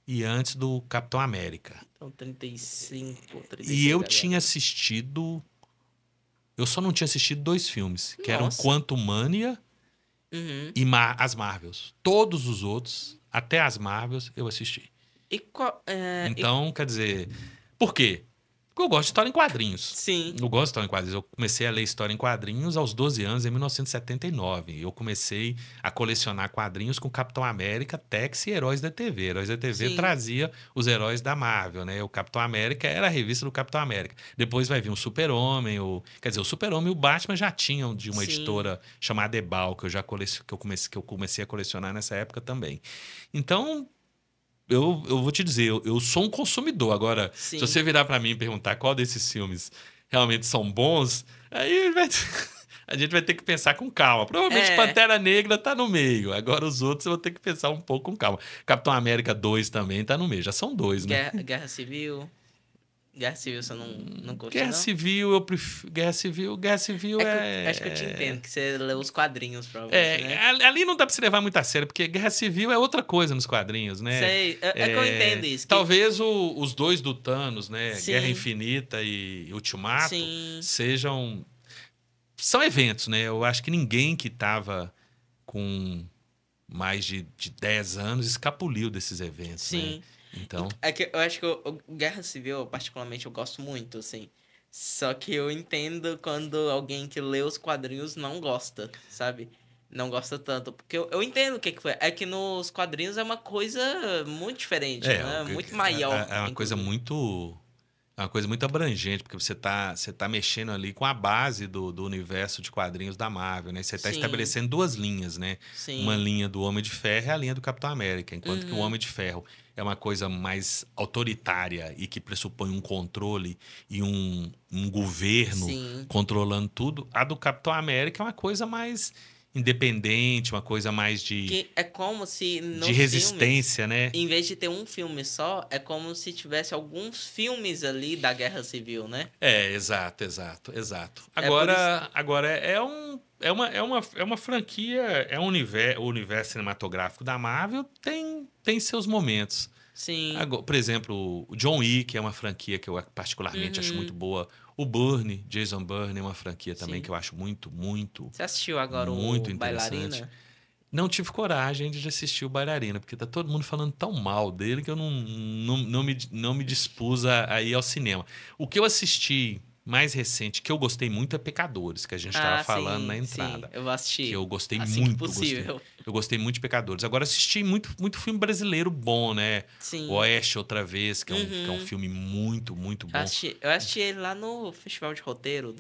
e antes do Capitão América. Então, 35, E 36 eu agora. tinha assistido. Eu só não tinha assistido 2 filmes, que eram Nossa. Quantumania Uhum. e as Marvels. Todos os outros, até as Marvels, eu assisti. E qual. Então, quer dizer, por quê? Porque eu gosto de história em quadrinhos. Sim, Eu gosto de história em quadrinhos. Eu comecei a ler história em quadrinhos aos 12 anos, em 1979. Eu comecei a colecionar quadrinhos com Capitão América, Tex e Heróis da TV. Heróis da TV sim, trazia os heróis da Marvel, né? O Capitão América era a revista do Capitão América. Depois vai vir o Super-Homem. Quer dizer, o Super-Homem e o Batman já tinham de uma sim. editora chamada Ebal, que eu comecei a colecionar nessa época também. Então, eu vou te dizer, eu sou um consumidor. Agora, se Sim. você virar pra mim e perguntar qual desses filmes realmente são bons, aí a gente vai ter que pensar com calma. Provavelmente É. Pantera Negra tá no meio. Agora os outros eu vou ter que pensar um pouco com calma. Capitão América 2 também tá no meio. Já são dois, né? Guerra Civil. Guerra Civil você não curte, Guerra não? Civil, eu prefiro. Guerra Civil É que acho que eu te entendo, que você lê os quadrinhos, provavelmente, É, né? ali não dá pra se levar muito a sério, porque Guerra Civil é outra coisa nos quadrinhos, né? Sei, é que eu entendo isso, que Talvez os dois do Thanos, né? Guerra sim, Infinita e Ultimato, sim, sejam. São eventos, né? Eu acho que ninguém que tava com mais de 10 anos escapuliu desses eventos, né? sim. Então. É que eu acho que o Guerra Civil, particularmente, eu gosto muito, assim. Só que eu entendo quando alguém que lê os quadrinhos não gosta, sabe? Não gosta tanto. Porque eu entendo o que foi. É que nos quadrinhos é uma coisa muito diferente, É, né? Muito maior, é uma coisa inclusive. muito. É uma coisa muito abrangente, porque você tá mexendo ali com a base do universo de quadrinhos da Marvel, né? Você está Sim, estabelecendo duas linhas, né? Uma sim. linha do Homem de Ferro e a linha do Capitão América. Enquanto que o Uhum, Homem de Ferro é uma coisa mais autoritária e que pressupõe um controle e um governo sim. controlando tudo, a do Capitão América é uma coisa mais independente, uma coisa mais Que é como se de nos filmes, resistência, né? em vez de ter um filme só, é como se tivesse alguns filmes ali da Guerra Civil, né? É, exato, exato, exato. É por isso. Agora é uma franquia, é um universo, o universo cinematográfico da Marvel tem seus momentos. Sim. Agora, por exemplo, o John Wick é uma franquia que eu particularmente acho muito Uhum, boa. O Bourne, Jason Bourne é uma franquia também que sim. eu acho muito, muito, Você assistiu agora o muito interessante. Bailarina? Não tive coragem de assistir o Bailarina, porque tá todo mundo falando tão mal dele que eu não me dispus a ir ao cinema. O que eu assisti mais recente, que eu gostei muito, é Pecadores, que a gente estava Ah, falando na sim, sim. entrada. Eu vou Que eu assistir gostei assim que muito, gostei. possível. Eu gostei muito de Pecadores. Agora assisti muito filme brasileiro bom, né? O Sim. Oeste outra vez, que é um Uhum. filme muito bom. Eu assisti ele lá no Festival de Roteiro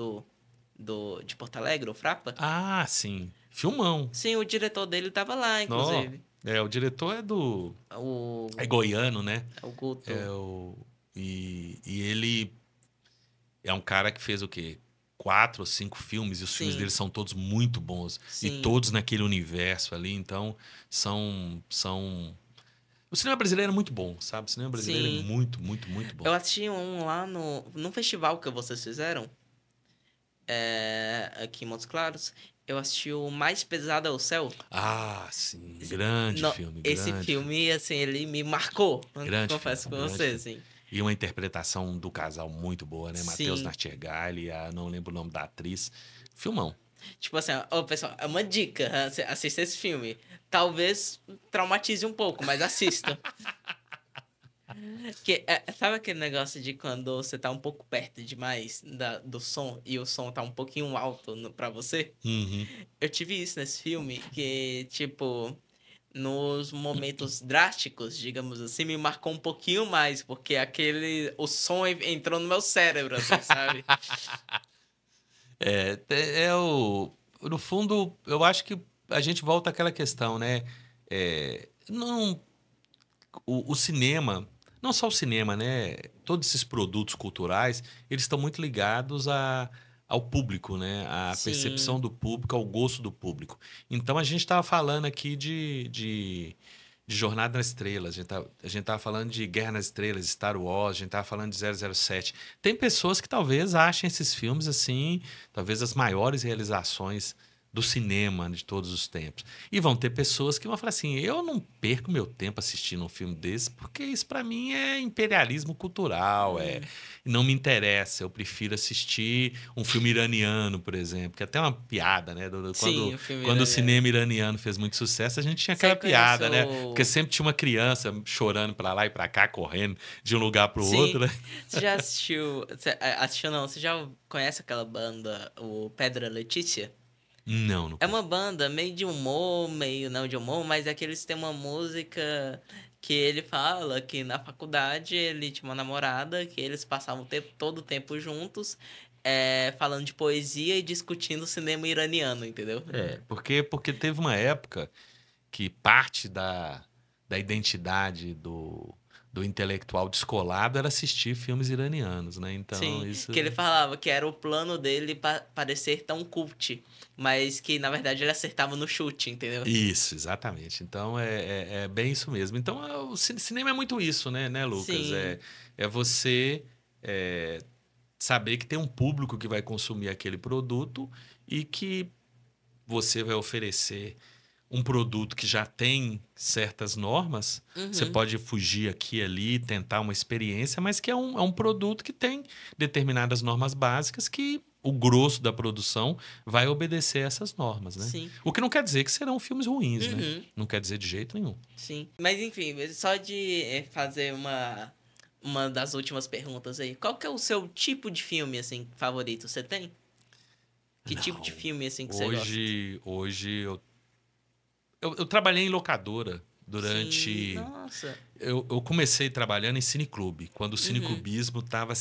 de Porto Alegre, o Frapa. Ah, sim. Filmão. Sim, o diretor dele tava lá, Nó. inclusive. O diretor é O, goiano, né? o Guto. É o, e ele é um cara que fez o quê? 4 ou 5 filmes, e os filmes dele Sim, são todos muito bons. E sim. todos naquele universo ali, então são. O cinema brasileiro é muito bom, sabe? O cinema brasileiro é Sim. muito bom. Eu assisti um lá no festival que vocês fizeram, aqui em Montes Claros. Eu assisti o Mais Pesado é o Céu. Ah, sim. Não, esse Grande filme. filme, assim, ele me marcou. Grande filme, Confesso com grande você, filme. assim. E uma interpretação do casal muito boa, né? Matheus Sim. Nartigalli, não lembro o nome da atriz. Filmão. Tipo assim, ó, pessoal, é uma dica. Assista esse filme. Talvez traumatize um pouco, mas assista. Sabe aquele negócio de quando você tá um pouco perto demais do som e o som tá um pouquinho alto pra você? Uhum. Eu tive isso nesse filme, que, tipo, nos momentos drásticos, digamos assim, me marcou um pouquinho mais, porque o som entrou no meu cérebro, assim, sabe? No fundo, eu acho que a gente volta àquela questão, né? Não, o cinema, não só o cinema, né? Todos esses produtos culturais, eles estão muito ligados ao público, né? À percepção Sim, do público, ao gosto do público. Então a gente estava falando aqui de Jornada nas Estrelas, a gente tava falando de Guerra nas Estrelas, Star Wars, a gente tava falando de 007. Tem pessoas que talvez achem esses filmes assim, talvez as maiores realizações do cinema de todos os tempos. E vão ter pessoas que vão falar assim: eu não perco meu tempo assistindo um filme desse, porque isso para mim é imperialismo cultural, hum, não me interessa. Eu prefiro assistir um filme iraniano, por exemplo, que é até uma piada, né? sim, o filme Quando o iraniano. cinema iraniano fez muito sucesso, a gente tinha Você aquela conhece piada, né? Porque sempre tinha uma criança chorando para lá e para cá, correndo de um lugar para o outro, Sim, né? você já assistiu... Assistiu não, você já conhece aquela banda, o Pedra Letícia? Não É uma conheço. banda meio de humor, meio não de humor, mas é que eles têm uma música que ele fala que na faculdade ele tinha uma namorada, que eles passavam todo o tempo juntos, falando de poesia e discutindo cinema iraniano, entendeu? Porque teve uma época que parte da identidade do intelectual descolado era assistir filmes iranianos, né? Então, Sim, isso. que ele falava que era o plano dele parecer tão cult, mas que na verdade ele acertava no chute, entendeu? Isso, exatamente. Então é bem isso mesmo. Então cinema é muito isso, né, Lucas? Sim, É você saber que tem um público que vai consumir aquele produto e que você vai oferecer um produto que já tem certas normas. Você pode fugir aqui e ali, tentar uma experiência, mas que é um produto que tem determinadas normas básicas que o grosso da produção vai obedecer a essas normas, né? Sim. O que não quer dizer que serão filmes ruins, né? Não quer dizer de jeito nenhum. Sim. Mas enfim, só de fazer uma das últimas perguntas aí. Qual que é o seu tipo de filme, assim, favorito? Você tem? Que tipo de filme, assim, que você gosta? Hoje eu trabalhei em locadora durante... Sim, nossa. Eu comecei trabalhando em cineclube, quando o cineclubismo estava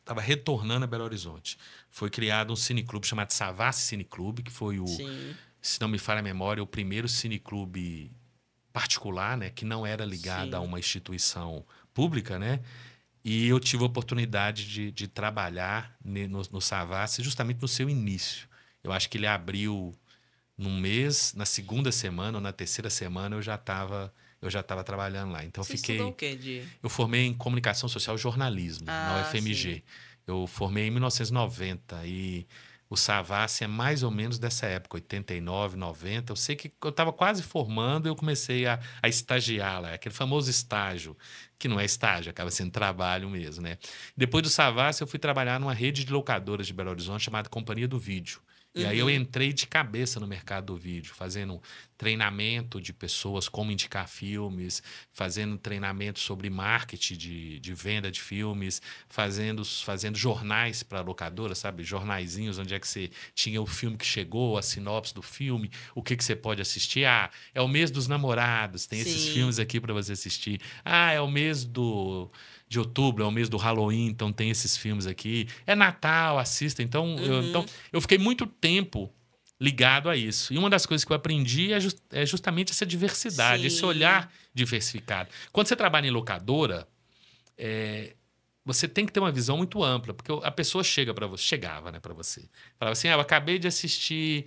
tava retornando a Belo Horizonte. Foi criado um cineclube chamado Savassi Cineclube, que foi Sim. se não me falha a memória, o primeiro cineclube particular, né, que não era ligado a Sim. uma instituição pública, né? E eu tive a oportunidade de trabalhar no Savassi justamente no seu início. Eu acho que ele abriu num mês, na segunda semana ou na terceira semana eu já estava trabalhando lá. Então Você estudou o quê eu formei em comunicação social e jornalismo na UFMG. Sim. Eu formei em 1990 e o Savassi é mais ou menos dessa época, 89, 90. Eu sei que eu estava quase formando e eu comecei a estagiar lá, aquele famoso estágio, que não é estágio, acaba sendo trabalho mesmo, né? Depois do Savassi, eu fui trabalhar numa rede de locadoras de Belo Horizonte chamada Companhia do Vídeo. E aí eu entrei de cabeça no mercado do vídeo, fazendo treinamento de pessoas, como indicar filmes, fazendo treinamento sobre marketing de venda de filmes, fazendo jornais para locadora, sabe? Jornaizinhos onde é que você tinha o filme que chegou, a sinopse do filme, o que você pode assistir. Ah, é o mês dos namorados, tem esses Sim. filmes aqui para você assistir. Ah, é o mês de outubro, é o mês do Halloween, então tem esses filmes aqui. É Natal, assista. Então, eu fiquei muito tempo ligado a isso. E uma das coisas que eu aprendi é justamente essa diversidade, esse Sim. olhar diversificado. Quando você trabalha em locadora, você tem que ter uma visão muito ampla, porque a pessoa chegava, né, para você. Falava assim, eu acabei de assistir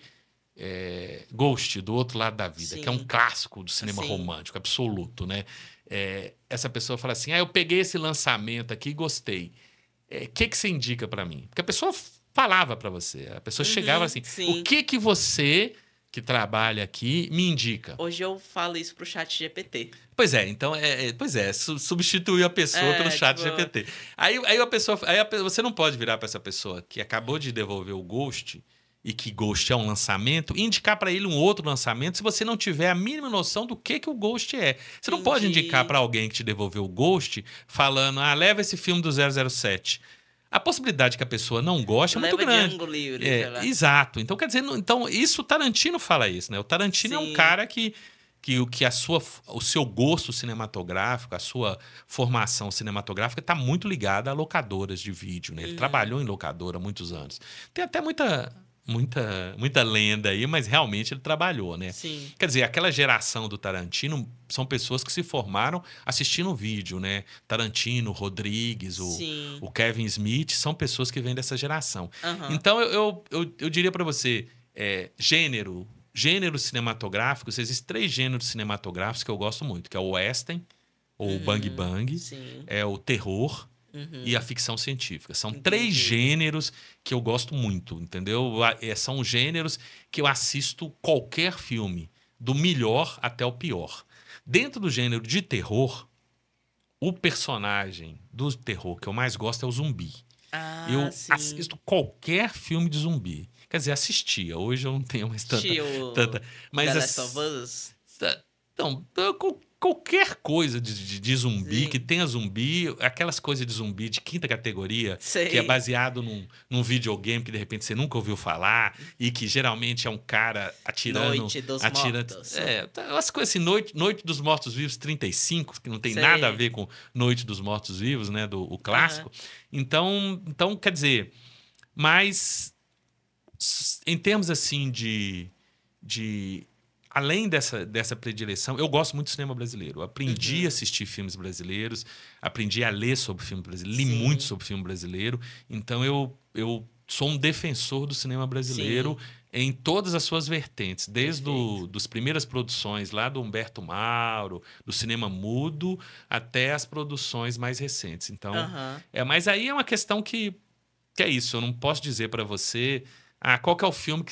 Ghost, do Outro Lado da Vida, Sim. que é um clássico do cinema Sim. romântico, absoluto, né? Essa pessoa fala assim, eu peguei esse lançamento aqui e gostei. O que você indica para mim? Porque a pessoa falava para você, a pessoa chegava assim, sim. o que você que trabalha aqui me indica? Hoje eu falo isso pro chat GPT. Pois é, então substituir a pessoa pelo chat tipo... GPT. Você não pode virar para essa pessoa que acabou de devolver o Ghost e que Ghost é um lançamento, e indicar para ele um outro lançamento se você não tiver a mínima noção do que o Ghost é. Você não pode indicar para alguém que te devolveu o Ghost falando, leva esse filme do 007. A possibilidade que a pessoa não goste é muito grande. Django Livre, exato. Então, quer dizer, isso o Tarantino fala isso, né? O Tarantino é um cara que o seu gosto cinematográfico, a sua formação cinematográfica está muito ligada a locadoras de vídeo, né? Ele trabalhou em locadora há muitos anos. Tem até muita lenda aí, mas realmente ele trabalhou, né? Sim. Quer dizer, aquela geração do Tarantino são pessoas que se formaram assistindo vídeo, né? Tarantino, Rodrigues, o Kevin Smith, são pessoas que vêm dessa geração. Então, eu diria para você, gêneros cinematográficos, existem 3 gêneros cinematográficos que eu gosto muito, que é o western, ou o bang bang, é o terror e a ficção científica. São 3 gêneros que eu gosto muito, entendeu? São gêneros que eu assisto qualquer filme, do melhor até o pior. Dentro do gênero de terror, o personagem do terror que eu mais gosto é o zumbi. Eu assisto qualquer filme de zumbi. Quer dizer, assistia. Hoje eu não tenho mais tanta... Mas The Last of Us? Então, qualquer coisa de zumbi, que tenha zumbi, aquelas coisas de zumbi de 5ª categoria, que é baseado num videogame que de repente você nunca ouviu falar e que geralmente é um cara atirando... Noite dos Mortos. As coisas assim, Noite dos Mortos-Vivos 35, que não tem nada a ver com Noite dos Mortos-Vivos, né, o clássico. Então, quer dizer, mas em termos assim além dessa predileção, eu gosto muito do cinema brasileiro. Eu aprendi a assistir filmes brasileiros, aprendi a ler sobre filme brasileiro, li muito sobre filme brasileiro. Então, eu sou um defensor do cinema brasileiro em todas as suas vertentes, desde dos primeiras produções lá do Humberto Mauro, do cinema mudo, até as produções mais recentes. Então, mas aí é uma questão que é isso, eu não posso dizer para você, qual que é o filme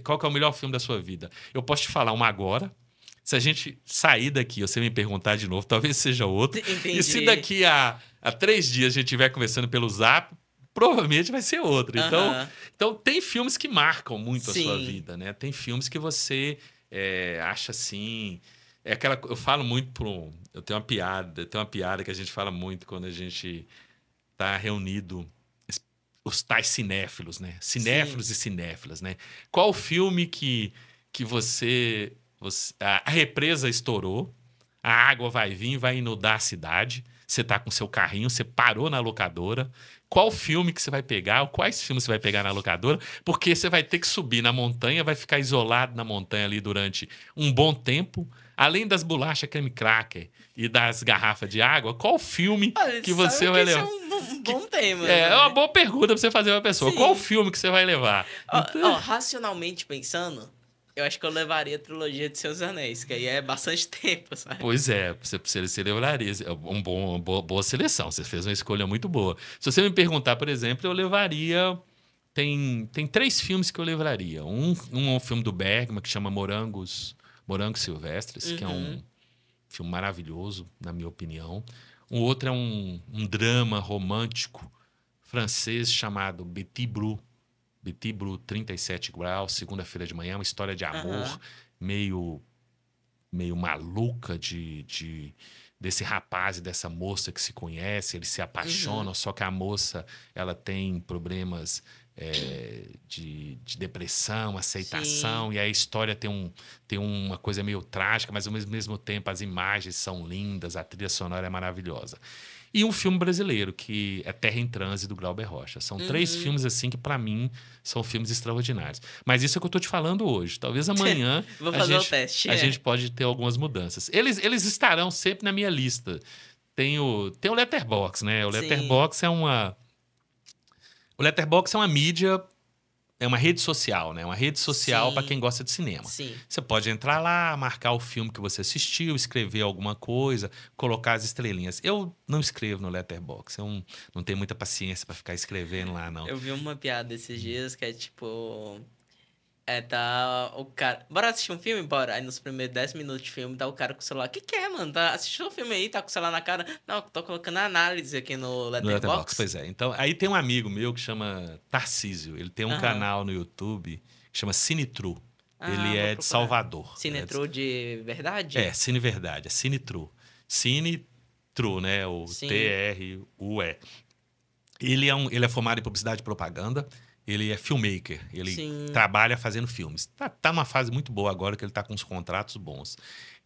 qual que é o melhor filme da sua vida? Eu posso te falar uma agora. Se a gente sair daqui, você me perguntar de novo, talvez seja outro. Entendi. E se daqui a 3 dias a gente estiver conversando pelo Zap, provavelmente vai ser outro. Então tem filmes que marcam muito a sua vida, né? Tem filmes que você acha assim... eu falo muito eu tenho uma piada que a gente fala muito quando a gente tá reunido, os tais cinéfilos, né? Cinéfilos e cinéfilas, né? Qual o filme que a represa estourou, a água vai vir, vai inundar a cidade, você tá com seu carrinho, você parou na locadora, qual filme que você vai pegar, ou quais filmes você vai pegar na locadora, porque você vai ter que subir na montanha, vai ficar isolado na montanha ali durante um bom tempo, além das bolachas creme cracker e das garrafas de água, qual filme que você vai levar? Isso é um bom tema. É uma boa pergunta pra você fazer uma pessoa. Qual filme que você vai levar? Racionalmente pensando, eu acho que eu levaria a trilogia de Seus Anéis, que aí é bastante tempo, sabe? Pois é, você levaria. Uma boa seleção. Você fez uma escolha muito boa. Se você me perguntar, por exemplo, eu levaria... Tem 3 filmes que eu levaria. Um é um filme do Bergman, que chama Morangos Silvestres, que é um filme maravilhoso, na minha opinião. Um outro é um drama romântico francês chamado Petit Bleu. Petit Bleu, 37 graus, segunda-feira de manhã, uma história de amor meio maluca desse rapaz e dessa moça que se conhece, eles se apaixonam, só que a moça ela tem problemas de depressão, aceitação, e a história tem uma coisa meio trágica, mas ao mesmo tempo as imagens são lindas, a trilha sonora é maravilhosa. E um filme brasileiro, que é Terra em Transe, do Glauber Rocha. São 3 filmes, assim, que para mim são filmes extraordinários. Mas isso é o que eu tô te falando hoje. Talvez amanhã Vou fazer o teste. A gente pode ter algumas mudanças. Eles estarão sempre na minha lista. Tem o Letterboxd, né? O Letterboxd é uma mídia... É uma rede social, né? Uma rede social para quem gosta de cinema. Você pode entrar lá, marcar o filme que você assistiu, escrever alguma coisa, colocar as estrelinhas. Eu não escrevo no Letterboxd. Eu não tenho muita paciência para ficar escrevendo lá, não. Eu vi uma piada esses dias que é tipo... tá o cara... Bora assistir um filme? Bora. Aí nos primeiros 10 minutos de filme, tá o cara com o celular. O que é, mano? Tá assistindo um filme aí, tá com o celular na cara? Não, tô colocando a análise aqui no Letterboxd. Pois é. Então, aí tem um amigo meu que chama Tarcísio. Ele tem um canal no YouTube que chama Cinetru. Ele é de Salvador. Cinetru de verdade? Cine Verdade. É Cinetru. Cinetru, né? O TRUE. Ele é formado em publicidade e propaganda. Ele é filmmaker, ele trabalha fazendo filmes. Tá numa fase muito boa agora, que ele tá com uns contratos bons.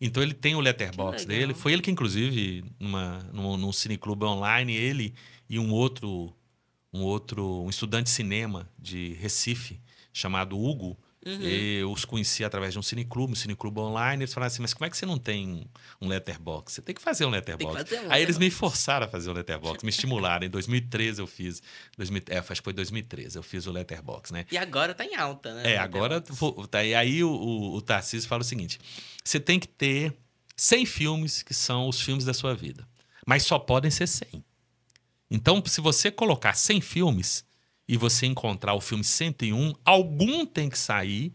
Então ele tem o Letterboxd dele. Foi ele que, inclusive, num cineclube online, ele e um estudante de cinema de Recife, chamado Hugo, eu os conheci através de um cineclube online. Eles falaram assim, mas como é que você não tem um Letterboxd? Você tem que fazer um Letterboxd. Aí eles me forçaram a fazer um Letterboxd, me estimularam. Em 2013 eu fiz. Acho que foi 2013 eu fiz o Letterboxd, né? E agora tá em alta, né? Agora... E aí o Tarcísio fala o seguinte, você tem que ter 100 filmes que são os filmes da sua vida. Mas só podem ser 100. Então, se você colocar 100 filmes... e você encontrar o filme 101, algum tem que sair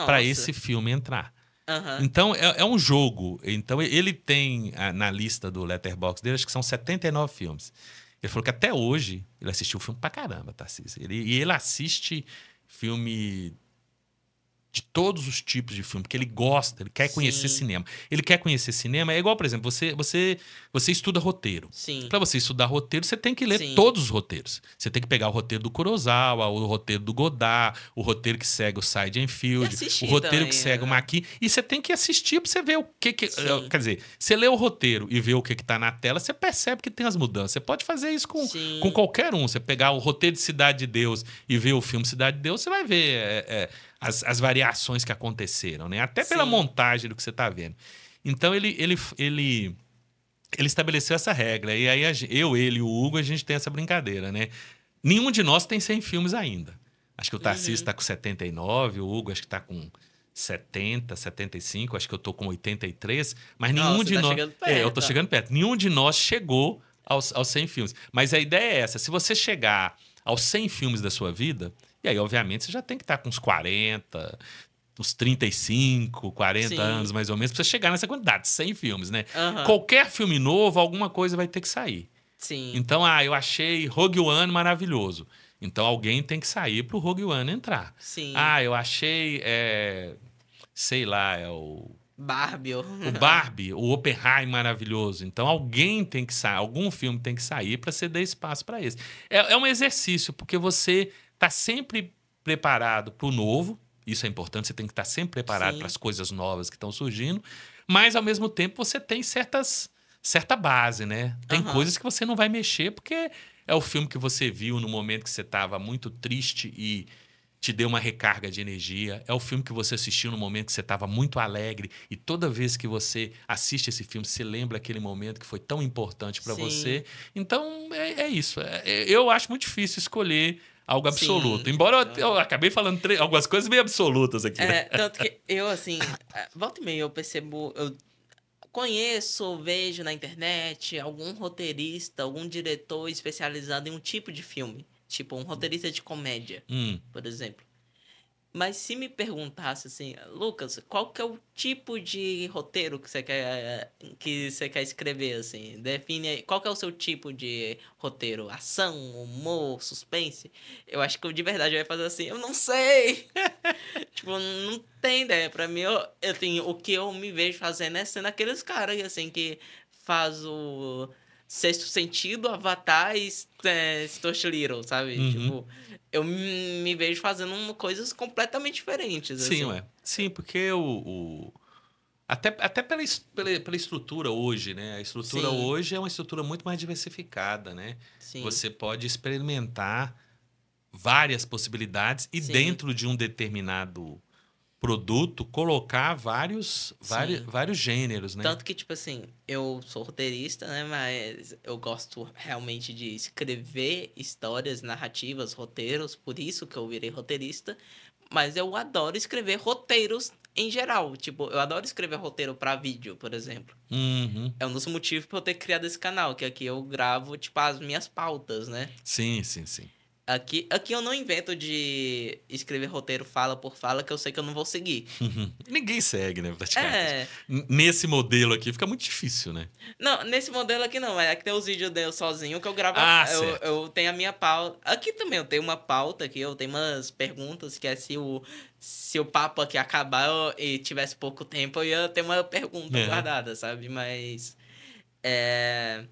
para esse filme entrar. Então, é um jogo. Então, ele tem na lista do Letterboxd dele, acho que são 79 filmes. Ele falou que até hoje ele assistiu filme pra caramba, Tarcísio. Ele assiste filme de todos os tipos de filme, porque ele gosta, ele quer conhecer cinema. Ele quer conhecer cinema, é igual, por exemplo, você estuda roteiro. Para você estudar roteiro, você tem que ler todos os roteiros. Você tem que pegar o roteiro do Kurosawa, o roteiro do Godard, o roteiro que segue o Seidenfield, o roteiro que segue o Maki, e você tem que assistir para você ver o que... Quer dizer, você lê o roteiro e vê o que tá na tela, você percebe que tem as mudanças. Você pode fazer isso com qualquer um. Você pegar o roteiro de Cidade de Deus e ver o filme Cidade de Deus, você vai ver... As variações que aconteceram, né? Até pela montagem do que você está vendo. Então, ele estabeleceu essa regra. E aí, ele e o Hugo, a gente tem essa brincadeira, né? Nenhum de nós tem 100 filmes ainda. Acho que o Tarcísio Uhum. está com 79, o Hugo acho que está com 70, 75, acho que eu tô com 83, mas Ó, nenhum você de tá nós... chegando Eu tô perto, ó. chegando perto. Nenhum de nós chegou aos 100 filmes. Mas a ideia é essa, se você chegar aos 100 filmes da sua vida, e aí, obviamente, você já tem que estar com uns 40, uns 35, 40 anos, Sim. mais ou menos, pra você chegar nessa quantidade, 100 filmes, né? Aham. Qualquer filme novo, alguma coisa vai ter que sair. Sim. Então, eu achei Rogue One maravilhoso. Então, alguém tem que sair pro Rogue One entrar. Sim. Eu achei, sei lá, Barbie. o Barbie, o Oppenheimer maravilhoso. Então, alguém tem que sair, algum filme tem que sair para ceder espaço para esse. É um exercício, porque você está sempre preparado para o novo. Isso é importante, você tem que estar sempre preparado para Sim. as coisas novas que estão surgindo, mas ao mesmo tempo você tem certa base, né? Tem Aham. coisas que você não vai mexer porque é o filme que você viu no momento que você estava muito triste e te deu uma recarga de energia. É o filme que você assistiu no momento que você estava muito alegre e toda vez que você assiste esse filme, você lembra aquele momento que foi tão importante para Sim. você. Então, é isso. Eu acho muito difícil escolher algo absoluto. Sim. Embora eu acabei falando algumas coisas meio absolutas aqui, né? Tanto que eu, assim, volta e meia eu percebo, eu conheço, vejo na internet algum roteirista, algum diretor especializado em um tipo de filme. Tipo, um roteirista de comédia, Hum, por exemplo. Mas se me perguntasse assim, Lucas, qual que é o tipo de roteiro que você quer escrever, assim? Define aí, qual que é o seu tipo de roteiro? Ação, humor, suspense? Eu acho que eu de verdade vai fazer assim, eu não sei! Tipo, não tem ideia. Pra mim, eu tenho, o que eu me vejo fazendo é sendo aqueles caras, assim, que faz o Sexto Sentido, Avatar e Stuart Little, sabe? uhum. Tipo, eu me vejo fazendo coisas completamente diferentes, Sim, assim. ué. Sim, porque até pela estrutura hoje, né? A estrutura Sim, hoje é uma estrutura muito mais diversificada, né? sim, Você pode experimentar várias possibilidades e sim, dentro de um determinado produto colocar sim. vários gêneros, né? Tanto que, tipo assim, eu sou roteirista, né? Mas eu gosto realmente de escrever histórias, narrativas, roteiros, por isso que eu virei roteirista. Mas eu adoro escrever roteiros em geral. Tipo, eu adoro escrever roteiro pra vídeo, por exemplo. Uhum. É um dos motivos pra eu ter criado esse canal, que aqui eu gravo, tipo, as minhas pautas, né? Sim, sim, sim. Aqui eu não invento de escrever roteiro fala por fala, que eu sei que eu não vou seguir. Uhum. Ninguém segue, né, praticamente. É. Nesse modelo aqui fica muito difícil, né? Não, nesse modelo aqui não. É que tem os vídeos eu sozinho que eu gravo. Certo. Eu tenho a minha pauta. Aqui também eu tenho uma pauta aqui, eu tenho umas perguntas que é se o papo aqui acabar e tivesse pouco tempo, eu ia ter uma pergunta Uhum. guardada, sabe? Mas. É.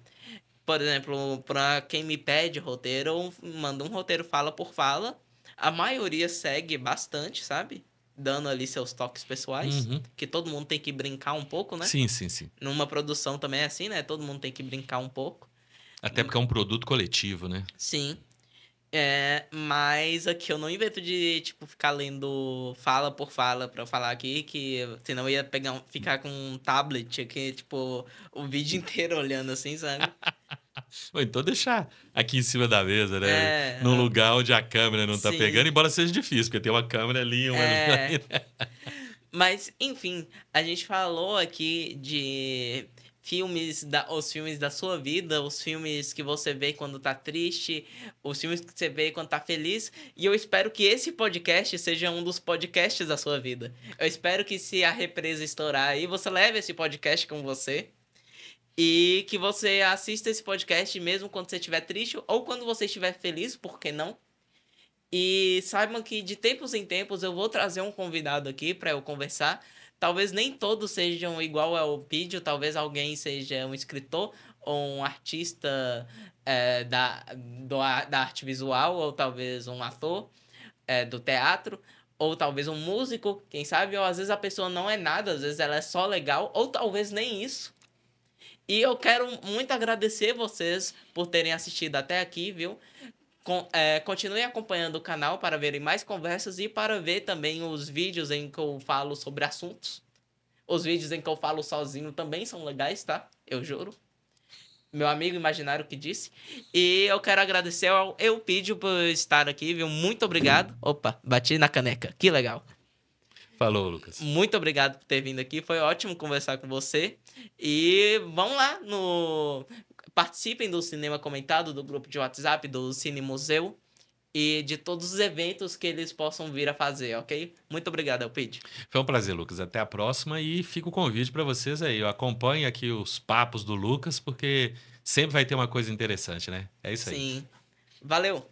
Por exemplo, pra quem me pede roteiro, eu mando um roteiro fala por fala. A maioria segue bastante, sabe? Dando ali seus toques pessoais. Uhum. Que todo mundo tem que brincar um pouco, né? Sim, sim, sim. Numa produção também é assim, né? Todo mundo tem que brincar um pouco. Até porque é um produto coletivo, né? Sim. Mas aqui eu não invento de, tipo, ficar lendo fala por fala pra eu falar aqui, que senão eu ia ficar com um tablet aqui, tipo, o vídeo inteiro olhando assim, sabe? Ou então deixar aqui em cima da mesa, né? É, Num lugar onde a câmera não tá sim. pegando, embora seja difícil, porque tem uma câmera ali, uma ali. É. Mas, enfim, a gente falou aqui de os filmes da sua vida, os filmes que você vê quando tá triste, os filmes que você vê quando tá feliz, e eu espero que esse podcast seja um dos podcasts da sua vida. Eu espero que se a represa estourar aí, você leve esse podcast com você e que você assista esse podcast mesmo quando você estiver triste ou quando você estiver feliz, por que não? E saibam que de tempos em tempos eu vou trazer um convidado aqui para eu conversar. Talvez nem todos sejam igual ao Pídio, talvez alguém seja um escritor ou um artista da arte visual, ou talvez um ator do teatro, ou talvez um músico, quem sabe, ou às vezes a pessoa não é nada, às vezes ela é só legal, ou talvez nem isso. E eu quero muito agradecer vocês por terem assistido até aqui, viu? Continue acompanhando o canal para verem mais conversas e para ver também os vídeos em que eu falo sobre assuntos. Os vídeos em que eu falo sozinho também são legais, tá? Eu juro. meu amigo imaginário que disse. E eu quero agradecer ao Eupídio por estar aqui, viu? Muito obrigado. Opa, bati na caneca. Que legal. Falou, Lucas. Muito obrigado por ter vindo aqui. Foi ótimo conversar com você. E vão lá no. Participem do Cinema Comentado, do grupo de WhatsApp, do Cine Museu e de todos os eventos que eles possam vir a fazer, ok? Muito obrigado, Elpidio. Foi um prazer, Lucas. Até a próxima e fica o convite para vocês aí. Eu acompanho aqui os papos do Lucas, porque sempre vai ter uma coisa interessante, né? É isso aí. Sim. Valeu!